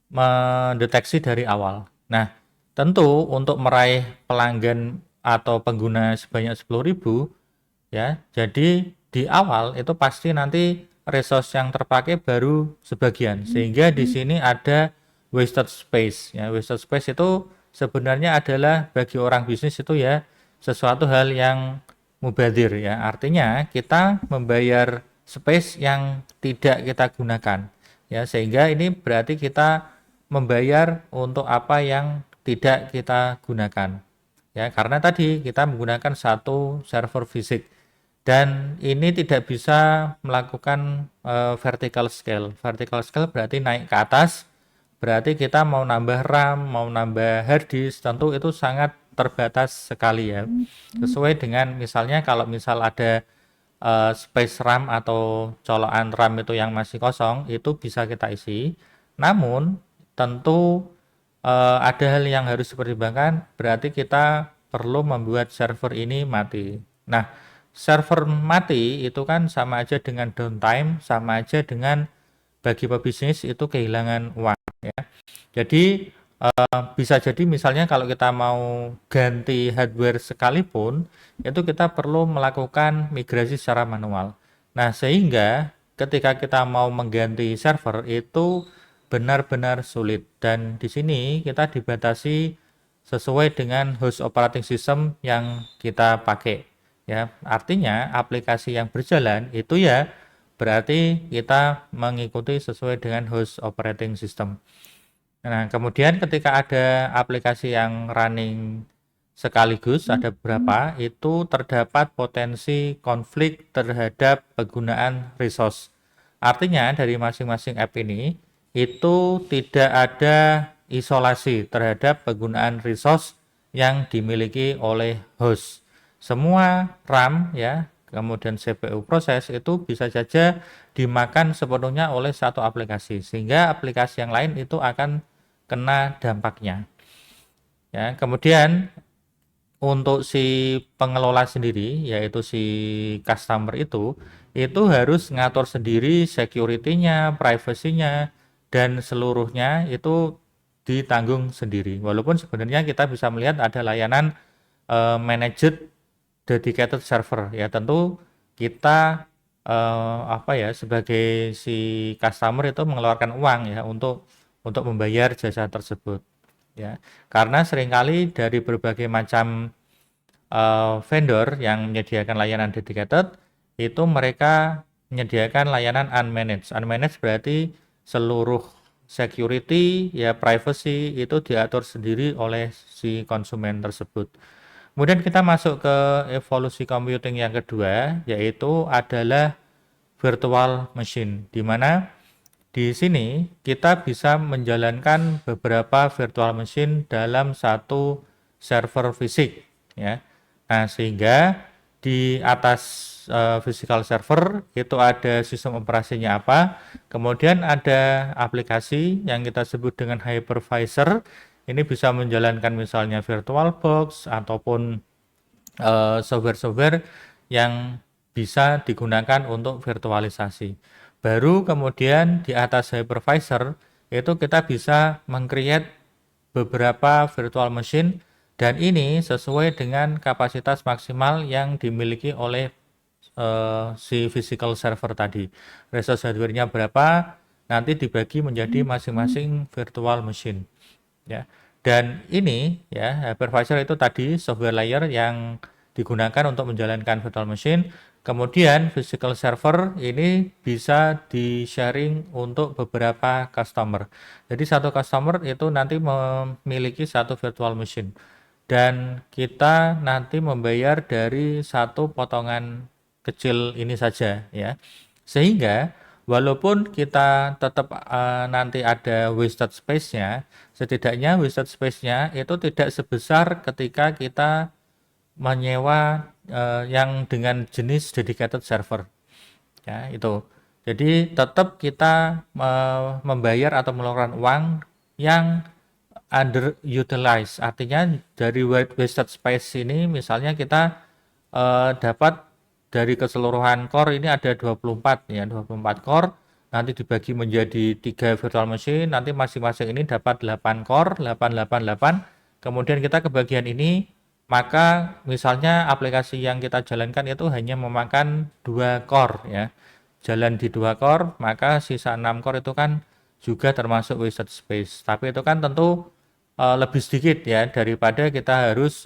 mendeteksi dari awal. Nah, tentu untuk meraih pelanggan atau pengguna sebanyak 10.000, ya, jadi di awal itu pasti nanti resource yang terpakai baru sebagian, sehingga di sini ada wasted space, ya. Wasted space itu sebenarnya adalah bagi orang bisnis itu ya sesuatu hal yang mubadir, ya. Artinya kita membayar space yang tidak kita gunakan, ya, sehingga ini berarti kita membayar untuk apa yang tidak kita gunakan, ya, karena tadi kita menggunakan satu server fisik dan ini tidak bisa melakukan vertical scale. Vertical scale berarti naik ke atas, berarti kita mau nambah RAM, mau nambah hard disk, tentu itu sangat terbatas sekali, ya. Sesuai dengan misalnya kalau misal ada space RAM atau colokan RAM itu yang masih kosong, itu bisa kita isi. Namun tentu ada hal yang harus dipertimbangkan, berarti kita perlu membuat server ini mati. Nah, server mati itu kan sama aja dengan downtime, sama aja dengan bagi pebisnis itu kehilangan uang, ya. Jadi bisa jadi misalnya kalau kita mau ganti hardware sekalipun, itu kita perlu melakukan migrasi secara manual. Nah, sehingga ketika kita mau mengganti server itu benar-benar sulit, dan di sini kita dibatasi sesuai dengan host operating system yang kita pakai, ya. Artinya aplikasi yang berjalan itu ya berarti kita mengikuti sesuai dengan host operating system. Nah, kemudian ketika ada aplikasi yang running sekaligus, ada beberapa, itu terdapat potensi konflik terhadap penggunaan resource. Artinya dari masing-masing app ini, itu tidak ada isolasi terhadap penggunaan resource yang dimiliki oleh host. Semua RAM, ya, kemudian CPU proses itu bisa saja dimakan sepenuhnya oleh satu aplikasi, sehingga aplikasi yang lain itu akan kena dampaknya, ya. Kemudian untuk si pengelola sendiri, yaitu si customer itu harus ngatur sendiri security-nya, privacy-nya, dan seluruhnya itu ditanggung sendiri. Walaupun sebenarnya kita bisa melihat ada layanan managed dedicated server, ya, tentu kita apa ya, sebagai si customer itu mengeluarkan uang, ya, untuk membayar jasa tersebut, ya. Karena seringkali dari berbagai macam vendor yang menyediakan layanan dedicated itu mereka menyediakan layanan unmanaged. Unmanaged berarti seluruh security, ya, privacy itu diatur sendiri oleh si konsumen tersebut. Kemudian kita masuk ke evolusi computing yang kedua, yaitu adalah virtual machine, di mana di sini kita bisa menjalankan beberapa virtual machine dalam satu server fisik, ya. Nah, sehingga di atas physical server itu ada sistem operasinya apa, kemudian ada aplikasi yang kita sebut dengan hypervisor. Ini bisa menjalankan misalnya VirtualBox ataupun software-software yang bisa digunakan untuk virtualisasi. Baru kemudian di atas hypervisor itu kita bisa meng-create beberapa virtual machine, dan ini sesuai dengan kapasitas maksimal yang dimiliki oleh si physical server tadi. Resource hardware-nya berapa, nanti dibagi menjadi masing-masing virtual machine. Ya. Dan ini ya, hypervisor itu tadi software layer yang digunakan untuk menjalankan virtual machine. Kemudian physical server ini bisa di-sharing untuk beberapa customer. Jadi satu customer itu nanti memiliki satu virtual machine. Dan kita nanti membayar dari satu potongan kecil ini saja ya. Sehingga walaupun kita tetap nanti ada wasted space-nya, setidaknya wasted space-nya itu tidak sebesar ketika kita menyewa yang dengan jenis dedicated server. Ya, itu. Jadi tetap kita membayar atau mengeluarkan uang yang underutilized. Artinya dari wasted space ini misalnya kita dapat dari keseluruhan core ini ada 24 ya, 24 core, nanti dibagi menjadi 3 virtual machine, nanti masing-masing ini dapat 8 core, 888. Kemudian kita ke bagian ini, maka misalnya aplikasi yang kita jalankan itu hanya memakan 2 core ya. Jalan di 2 core, maka sisa 6 core itu kan juga termasuk wasted space. Tapi itu kan tentu lebih sedikit ya daripada kita harus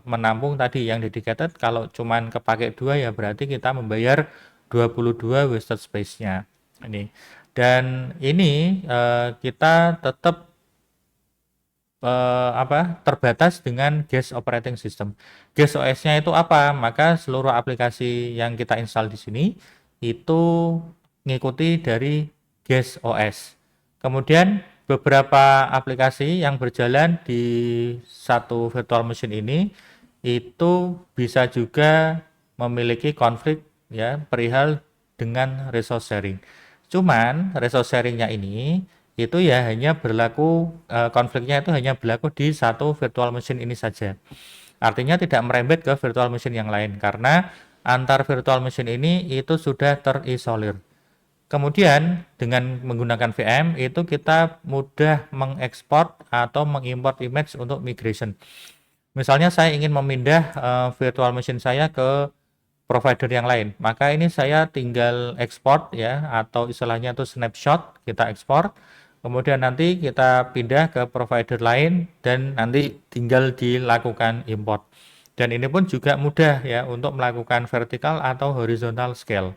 menampung tadi yang dedicated. Kalau cuman kepake 2 ya berarti kita membayar 22 wasted space-nya ini. Dan ini kita tetap terbatas dengan GES operating system. GES OS-nya itu apa? Maka seluruh aplikasi yang kita install di sini itu ngikuti dari GES OS. Kemudian beberapa aplikasi yang berjalan di satu virtual machine ini itu bisa juga memiliki konflik ya perihal dengan resource sharing. Cuman resource sharingnya ini itu ya hanya berlaku konfliknya itu hanya berlaku di satu virtual machine ini saja. Artinya tidak merembet ke virtual machine yang lain karena antar virtual machine ini itu sudah terisolir. Kemudian dengan menggunakan VM itu kita mudah mengekspor atau mengimport image untuk migration. Misalnya saya ingin memindah virtual machine saya ke provider yang lain, maka ini saya tinggal ekspor ya, atau istilahnya itu snapshot, kita ekspor. Kemudian nanti kita pindah ke provider lain dan nanti tinggal dilakukan import. Dan ini pun juga mudah ya untuk melakukan vertical atau horizontal scale.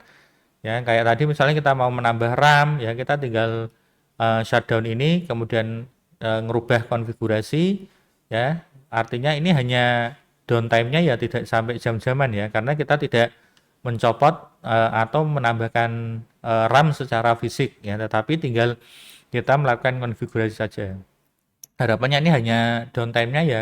Ya, kayak tadi misalnya kita mau menambah RAM, ya kita tinggal shutdown ini, kemudian ngerubah konfigurasi, ya. Artinya ini hanya downtime-nya ya tidak sampai jam-jaman ya, karena kita tidak mencopot atau menambahkan RAM secara fisik ya, tetapi tinggal kita melakukan konfigurasi saja. Harapannya ini hanya downtime-nya ya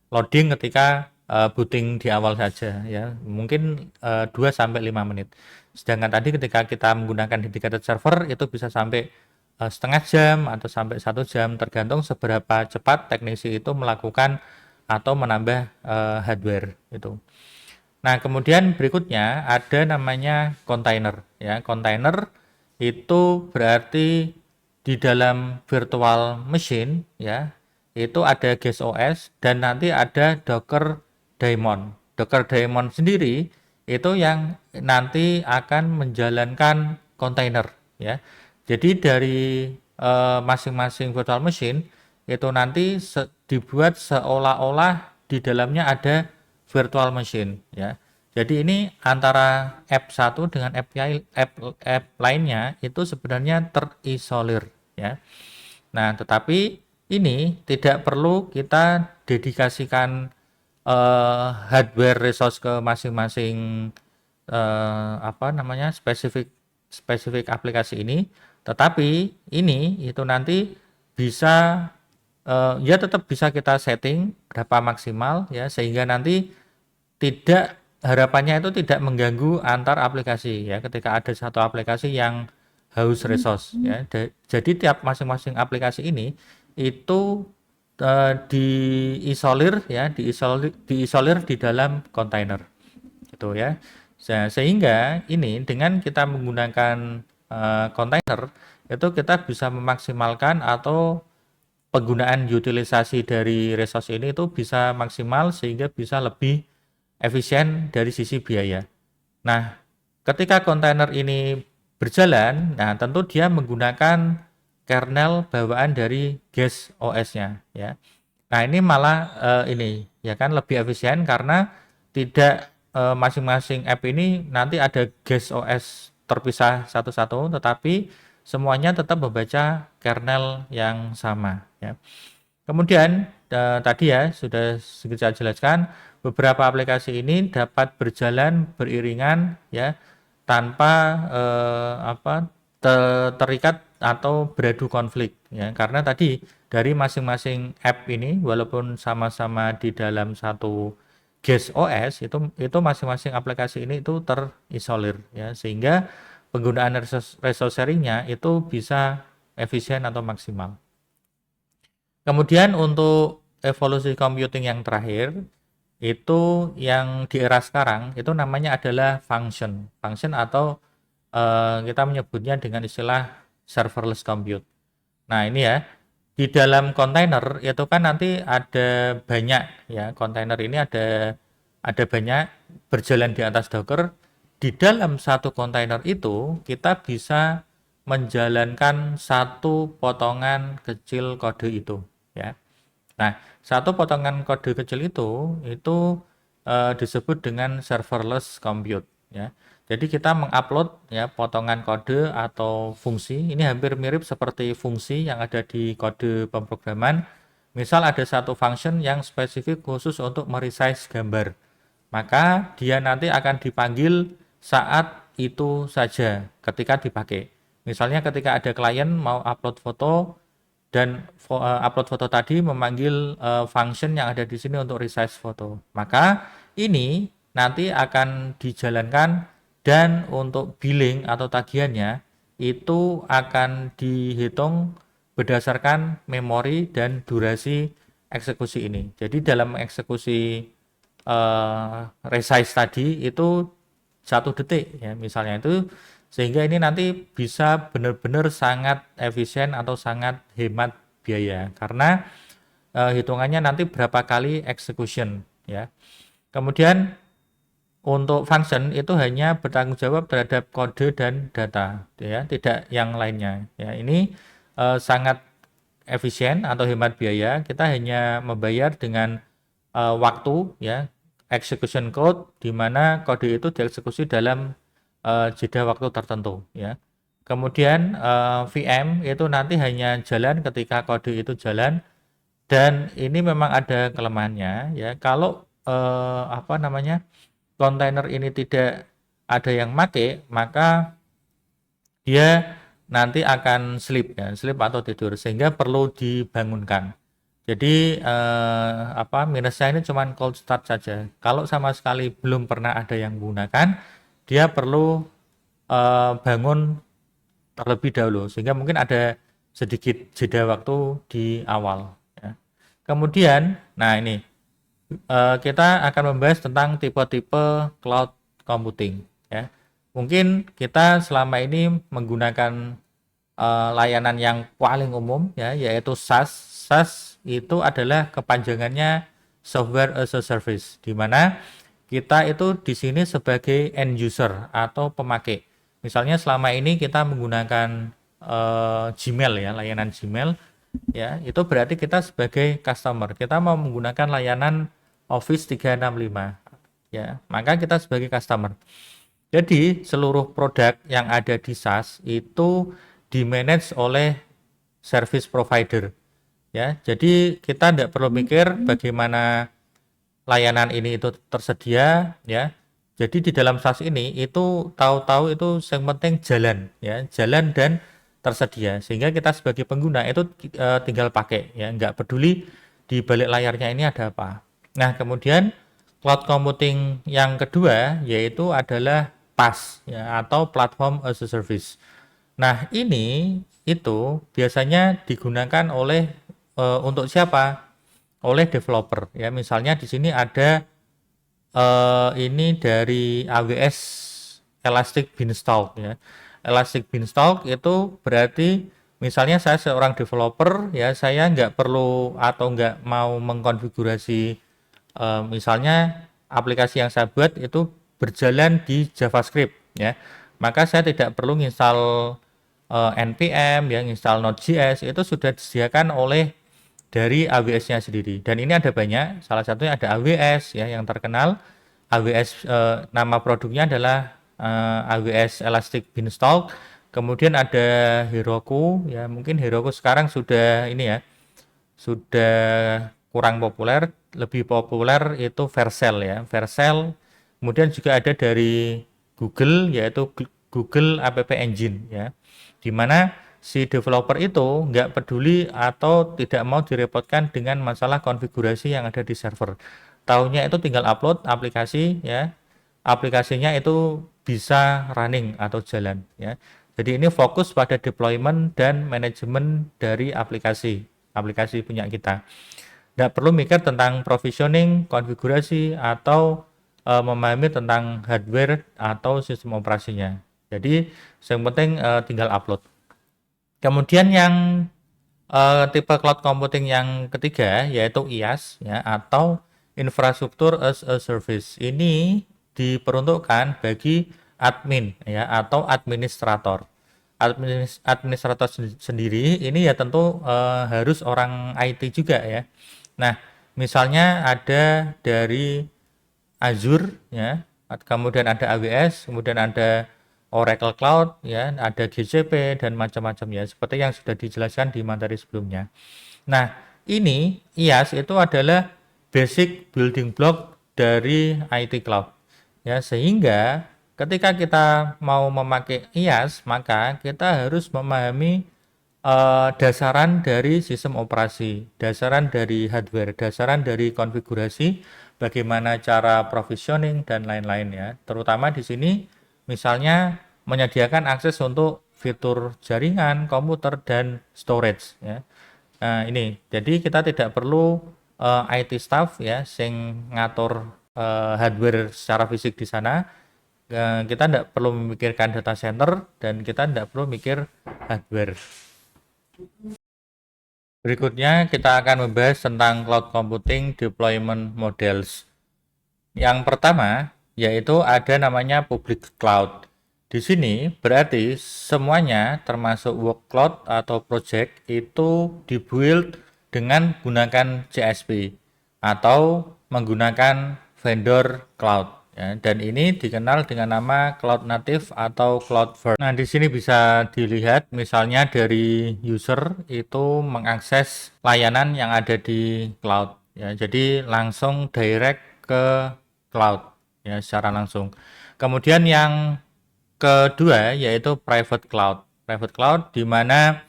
loading ketika booting di awal saja ya, mungkin 2 sampai 5 menit. Sedangkan tadi ketika kita menggunakan dedicated server itu bisa sampai setengah jam atau sampai 1 jam tergantung seberapa cepat teknisi itu melakukan atau menambah hardware itu. Nah, kemudian berikutnya ada namanya container ya. Container itu berarti di dalam virtual machine ya, itu ada GES OS dan nanti ada Docker Daemon. Docker Daemon sendiri itu yang nanti akan menjalankan container ya. Jadi dari masing-masing virtual machine itu nanti dibuat seolah-olah di dalamnya ada virtual machine ya. Jadi ini antara app satu dengan app lainnya itu sebenarnya terisolir ya. Nah, tetapi ini tidak perlu kita dedikasikan hardware resource ke masing-masing spesifik aplikasi ini, tetapi ini itu nanti bisa ya tetap bisa kita setting berapa maksimal ya, sehingga nanti tidak harapannya itu tidak mengganggu antar aplikasi ya, ketika ada satu aplikasi yang haus resource ya. Jadi tiap masing-masing aplikasi ini itu diisolir ya, diisolir di dalam kontainer gitu ya. Sehingga ini dengan kita menggunakan kontainer itu kita bisa memaksimalkan atau penggunaan utilisasi dari resource ini itu bisa maksimal sehingga bisa lebih efisien dari sisi biaya. Nah, ketika kontainer ini berjalan, nah tentu dia menggunakan kernel bawaan dari guest OS-nya ya. Nah, ini malah ini ya kan lebih efisien karena tidak masing-masing app ini nanti ada guest OS terpisah satu-satu, tetapi semuanya tetap membaca kernel yang sama ya. Kemudian tadi ya sudah sedikit saya jelaskan, beberapa aplikasi ini dapat berjalan beriringan ya tanpa terikat atau beradu konflik ya, karena tadi dari masing-masing app ini walaupun sama-sama di dalam satu guest OS itu masing-masing aplikasi ini itu terisolir ya, sehingga penggunaan resource sharing-nya itu bisa efisien atau maksimal. Kemudian untuk evolusi computing yang terakhir, itu yang di era sekarang itu namanya adalah function. Function atau kita menyebutnya dengan istilah serverless compute. Nah, ini ya, di dalam kontainer itu kan nanti ada banyak ya, kontainer ini ada banyak berjalan di atas Docker. Di dalam satu kontainer itu kita bisa menjalankan satu potongan kecil kode itu ya. Nah, satu potongan kode kecil itu disebut dengan serverless compute ya. Jadi kita mengupload ya potongan kode atau fungsi. Ini hampir mirip seperti fungsi yang ada di kode pemrograman. Misal ada satu function yang spesifik khusus untuk meresize gambar, maka dia nanti akan dipanggil saat itu saja ketika dipakai. Misalnya ketika ada klien mau upload foto dan upload foto tadi memanggil function yang ada di sini untuk resize foto, maka ini nanti akan dijalankan dan untuk billing atau tagihannya itu akan dihitung berdasarkan memori dan durasi eksekusi ini. Jadi dalam eksekusi resize tadi itu 1 detik ya misalnya itu, sehingga ini nanti bisa benar-benar sangat efisien atau sangat hemat biaya karena hitungannya nanti berapa kali execution ya. Kemudian untuk function itu hanya bertanggung jawab terhadap kode dan data ya, tidak yang lainnya ya. Ini sangat efisien atau hemat biaya. Kita hanya membayar dengan waktu ya, execution code, di mana kode itu dieksekusi dalam jeda waktu tertentu ya. Kemudian VM itu nanti hanya jalan ketika kode itu jalan, dan ini memang ada kelemahannya ya. Kalau kontainer ini tidak ada yang make, maka dia nanti akan sleep ya, sleep atau tidur, sehingga perlu dibangunkan. Jadi minusnya ini cuma cold start saja. Kalau sama sekali belum pernah ada yang menggunakan, dia perlu bangun terlebih dahulu, sehingga mungkin ada sedikit jeda waktu di awal ya. Kemudian, nah ini kita akan membahas tentang tipe-tipe cloud computing ya. Mungkin kita selama ini menggunakan layanan yang paling umum ya, yaitu SaaS. SaaS itu adalah kepanjangannya software as a service, di mana kita itu di sini sebagai end user atau pemakai. Misalnya selama ini kita menggunakan Gmail ya, layanan Gmail ya, itu berarti kita sebagai customer, kita mau menggunakan layanan Office 365 ya, maka kita sebagai customer. Jadi seluruh produk yang ada di SaaS itu dimanage oleh service provider ya. Jadi kita tidak perlu mikir bagaimana layanan ini itu tersedia ya. Jadi di dalam SaaS ini itu tahu-tahu itu yang penting jalan ya, jalan dan tersedia, sehingga kita sebagai pengguna itu tinggal pakai ya, nggak peduli di balik layarnya ini ada apa. Nah, kemudian Cloud computing yang kedua yaitu adalah PaaS ya, atau Platform as a Service. Nah, ini itu biasanya digunakan oleh untuk siapa? Oleh developer ya. Misalnya di sini ada ini dari AWS Elastic Beanstalk ya. Elastic Beanstalk itu berarti misalnya saya seorang developer ya, saya nggak perlu atau nggak mau mengkonfigurasi misalnya aplikasi yang saya buat itu berjalan di JavaScript ya. Maka saya tidak perlu install npm yang install Node.js, itu sudah disediakan oleh dari AWS-nya sendiri. Dan ini ada banyak, salah satunya ada AWS ya yang terkenal. AWS nama produknya adalah AWS Elastic Beanstalk. Kemudian ada Heroku ya, mungkin Heroku sekarang sudah ini ya, sudah kurang populer, lebih populer itu Vercel ya, Vercel. Kemudian juga ada dari Google yaitu Google App Engine ya, dimana si developer itu nggak peduli atau tidak mau direpotkan dengan masalah konfigurasi yang ada di server. Taunya itu tinggal upload aplikasi ya, aplikasinya itu bisa running atau jalan ya. Jadi ini fokus pada deployment dan manajemen dari aplikasi punya kita. Nggak perlu mikir tentang provisioning, konfigurasi, atau memahami tentang hardware atau sistem operasinya. Jadi yang penting tinggal upload. Kemudian yang tipe cloud computing yang ketiga yaitu IaaS ya, atau infrastruktur as a service. Ini diperuntukkan bagi admin ya, atau administrator. Administrator sendiri ini ya tentu harus orang IT juga ya. Nah, misalnya ada dari Azure ya, kemudian ada AWS, kemudian ada Oracle Cloud ya, ada GCP dan macam-macam ya, seperti yang sudah dijelaskan di materi sebelumnya. Nah, ini IaaS itu adalah basic building block dari IT Cloud. Ya, sehingga ketika kita mau memakai IaaS, maka kita harus memahami dasaran dari sistem operasi, dasaran dari hardware, dasaran dari konfigurasi, bagaimana cara provisioning dan lain-lain ya. Terutama di sini misalnya menyediakan akses untuk fitur jaringan, komputer dan storage ya. Nah, ini. Jadi kita tidak perlu IT staff ya sing ngatur hardware secara fisik di sana. Kita tidak perlu memikirkan data center dan kita tidak perlu mikir hardware. Berikutnya kita akan membahas tentang cloud computing deployment models. Yang pertama yaitu ada namanya public cloud. Di sini berarti semuanya termasuk work cloud atau project itu dibuild dengan gunakan CSP atau menggunakan vendor cloud. Ya, dan ini dikenal dengan nama cloud native atau cloud first. Nah, di sini bisa dilihat misalnya dari user itu mengakses layanan yang ada di cloud. Ya, jadi langsung direct ke cloud ya secara langsung. Kemudian yang kedua yaitu private cloud. Private cloud di mana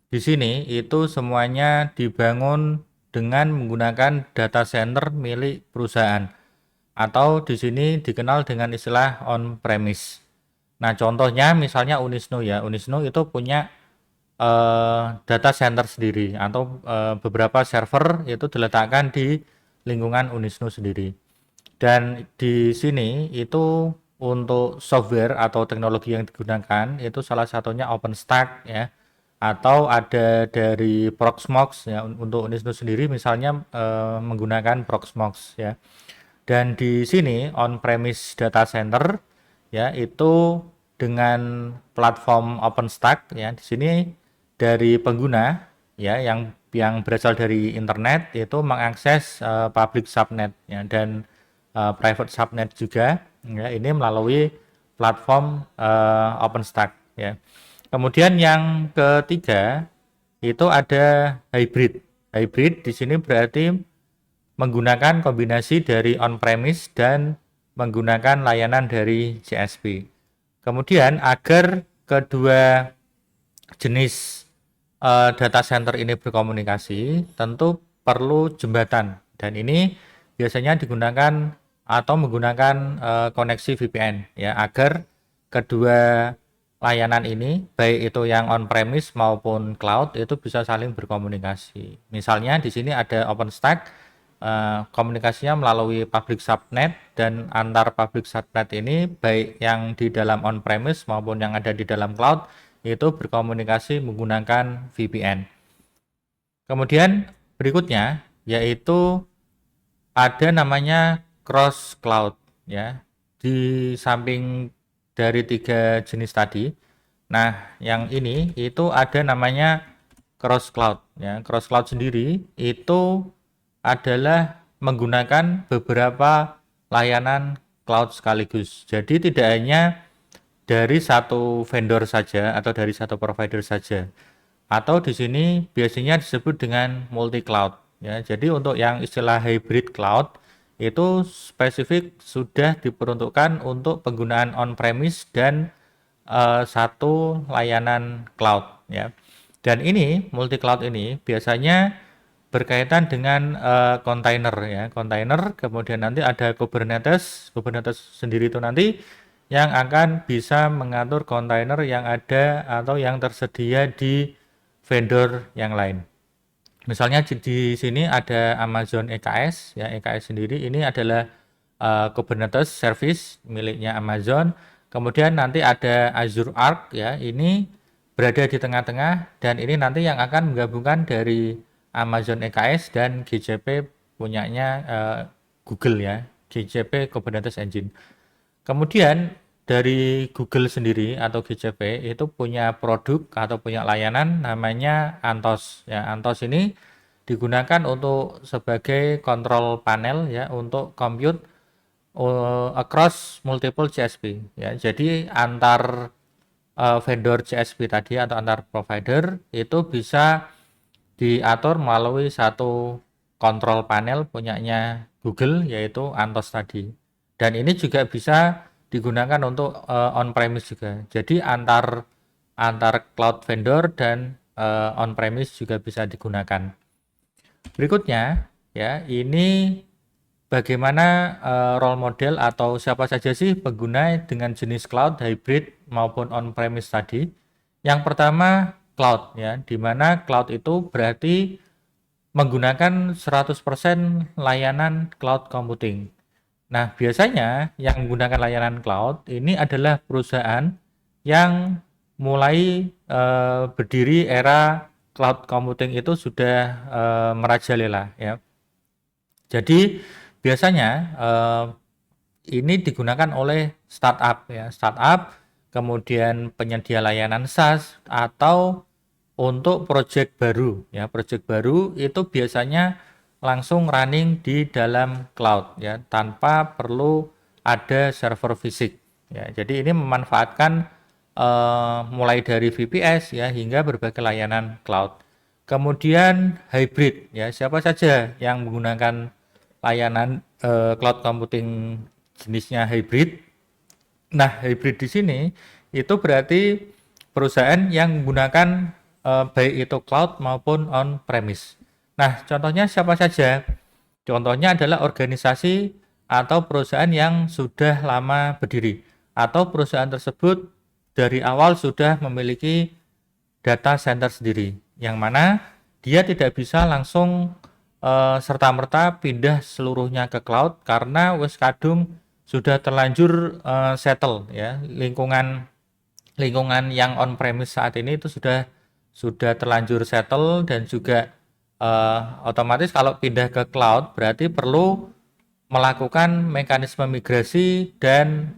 di sini itu semuanya dibangun dengan menggunakan data center milik perusahaan, atau di sini dikenal dengan istilah on premise. Nah, contohnya misalnya Unisnu ya. Unisnu itu punya data center sendiri atau beberapa server itu diletakkan di lingkungan Unisnu sendiri. Dan di sini itu untuk software atau teknologi yang digunakan itu salah satunya OpenStack ya, atau ada dari Proxmox ya. Untuk Unisnu sendiri misalnya menggunakan Proxmox ya. Dan di sini on-premise data center ya itu dengan platform OpenStack ya. Di sini dari pengguna ya yang berasal dari internet itu mengakses public subnet ya, dan private subnet juga ya, ini melalui platform OpenStack ya. Kemudian yang ketiga itu ada hybrid. Hybrid di sini berarti menggunakan kombinasi dari on-premise dan menggunakan layanan dari CSP. Kemudian agar kedua jenis data center ini berkomunikasi, tentu perlu jembatan, dan ini biasanya digunakan atau menggunakan koneksi VPN ya, agar kedua layanan ini baik itu yang on premise maupun cloud itu bisa saling berkomunikasi. Misalnya di sini ada OpenStack, komunikasinya melalui public subnet, dan antar public subnet ini baik yang di dalam on premise maupun yang ada di dalam cloud itu berkomunikasi menggunakan VPN. Kemudian berikutnya yaitu ada namanya cross cloud ya. Di samping dari 3 jenis tadi, nah yang ini itu ada namanya cross cloud ya. Cross cloud sendiri itu adalah menggunakan beberapa layanan cloud sekaligus. Jadi tidak hanya dari satu vendor saja atau dari satu provider saja. Atau di sini biasanya disebut dengan multi cloud ya. Jadi untuk yang istilah hybrid cloud itu spesifik sudah diperuntukkan untuk penggunaan on premise dan satu layanan cloud ya. Dan ini multi cloud ini biasanya berkaitan dengan kontainer ya, kontainer, kemudian nanti ada Kubernetes sendiri itu nanti yang akan bisa mengatur kontainer yang ada atau yang tersedia di vendor yang lain. Misalnya di sini ada Amazon EKS ya, EKS sendiri ini adalah Kubernetes service miliknya Amazon. Kemudian nanti ada Azure Arc ya, ini berada di tengah-tengah, dan ini nanti yang akan menggabungkan dari Amazon EKS dan GCP punyanya Google ya, GCP Kubernetes Engine. Kemudian dari Google sendiri atau GCP itu punya produk atau punya layanan namanya Anthos ya. Anthos ini digunakan untuk sebagai control panel ya, untuk compute across multiple CSP ya. Jadi antar vendor CSP tadi atau antar provider itu bisa diatur melalui satu control panel punyanya Google, yaitu Anthos tadi. Dan ini juga bisa digunakan untuk on premise juga. Jadi antar cloud vendor dan on premise juga bisa digunakan. Berikutnya ya, ini bagaimana role model atau siapa saja sih pengguna dengan jenis cloud, hybrid maupun on premise tadi. Yang pertama cloud ya, di mana cloud itu berarti menggunakan 100% layanan cloud computing. Nah, biasanya yang menggunakan layanan cloud ini adalah perusahaan yang mulai berdiri era cloud computing itu sudah merajalela ya. Jadi biasanya ini digunakan oleh startup ya, startup, kemudian penyedia layanan SaaS, atau untuk project baru ya. Project baru itu biasanya langsung running di dalam cloud ya, tanpa perlu ada server fisik ya. Jadi ini memanfaatkan mulai dari VPS ya hingga berbagai layanan cloud. Kemudian hybrid ya, siapa saja yang menggunakan layanan cloud computing jenisnya hybrid. Nah, hybrid di sini itu berarti perusahaan yang menggunakan baik itu cloud maupun on premise. Nah, contohnya siapa saja? Contohnya adalah organisasi atau perusahaan yang sudah lama berdiri, atau perusahaan tersebut dari awal sudah memiliki data center sendiri, yang mana dia tidak bisa langsung serta-merta pindah seluruhnya ke cloud karena wis kadung sudah terlanjur settle ya, lingkungan yang on premise saat ini itu sudah terlanjur settle, dan juga otomatis kalau pindah ke cloud berarti perlu melakukan mekanisme migrasi dan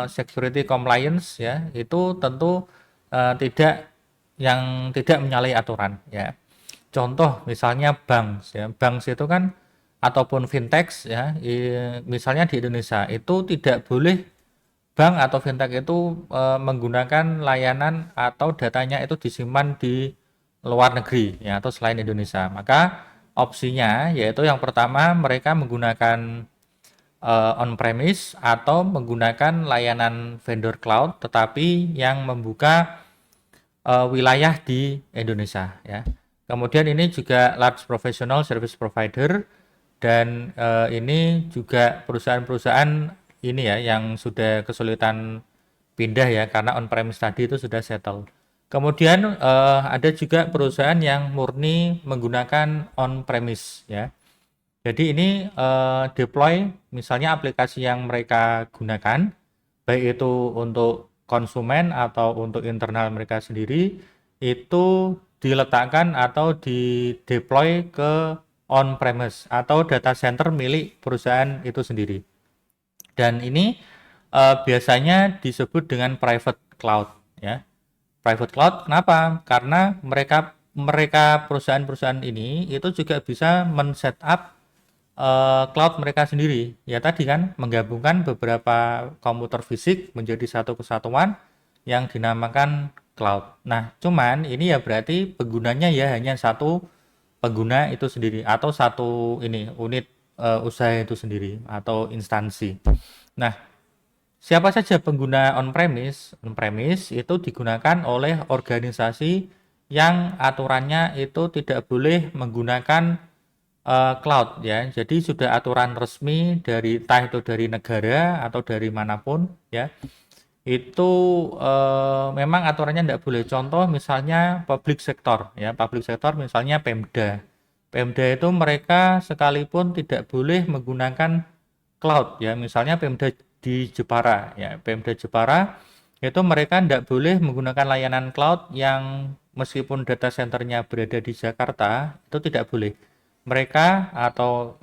security compliance ya, itu tentu tidak menyalahi aturan ya. Contoh misalnya bank ya, bank itu kan ataupun fintech ya, misalnya di Indonesia itu tidak boleh bank atau fintech itu menggunakan layanan atau datanya itu disimpan di luar negeri ya, atau selain Indonesia. Maka opsinya yaitu yang pertama mereka menggunakan on premise atau menggunakan layanan vendor cloud tetapi yang membuka wilayah di Indonesia ya. Kemudian ini juga large professional service provider, Dan ini juga perusahaan-perusahaan ini ya yang sudah kesulitan pindah ya karena on-premise tadi itu sudah settle. Kemudian ada juga perusahaan yang murni menggunakan on-premise ya. Jadi ini deploy misalnya aplikasi yang mereka gunakan, baik itu untuk konsumen atau untuk internal mereka sendiri, itu diletakkan atau di deploy ke on-premise atau data center milik perusahaan itu sendiri. Dan ini biasanya disebut dengan private cloud ya. Private cloud kenapa? Karena mereka perusahaan-perusahaan ini itu juga bisa men-setup cloud mereka sendiri. Ya tadi kan menggabungkan beberapa komputer fisik menjadi satu kesatuan yang dinamakan cloud. Nah, cuman ini ya berarti penggunanya ya hanya satu pengguna itu sendiri atau satu ini unit usaha itu sendiri atau instansi. Nah, siapa saja pengguna on-premise? On-premise itu digunakan oleh organisasi yang aturannya itu tidak boleh menggunakan cloud ya. Jadi sudah aturan resmi dari entah itu dari negara atau dari manapun ya. Itu memang aturannya tidak boleh. Contoh misalnya public sector ya. Public sector misalnya Pemda. Pemda itu mereka sekalipun tidak boleh menggunakan cloud ya. Misalnya Pemda di Jepara ya. Pemda Jepara itu mereka tidak boleh menggunakan layanan cloud yang meskipun data centernya berada di Jakarta itu tidak boleh. Mereka atau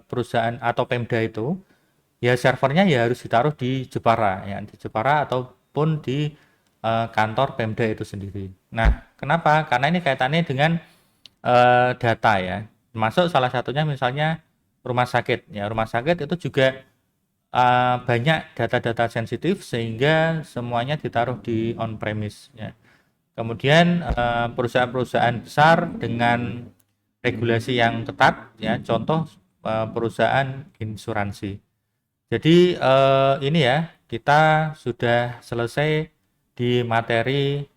perusahaan atau Pemda itu ya servernya ya harus ditaruh di Jepara ya, di Jepara ataupun di kantor Pemda itu sendiri. Nah, kenapa? Karena ini kaitannya dengan data ya. Termasuk salah satunya misalnya rumah sakit ya. Rumah sakit itu juga banyak data-data sensitif sehingga semuanya ditaruh di on-premise ya. Kemudian perusahaan-perusahaan besar dengan regulasi yang ketat ya, contoh perusahaan insuransi. Jadi ini ya, kita sudah selesai di materi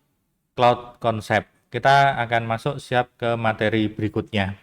cloud concept. Kita akan masuk siap ke materi berikutnya.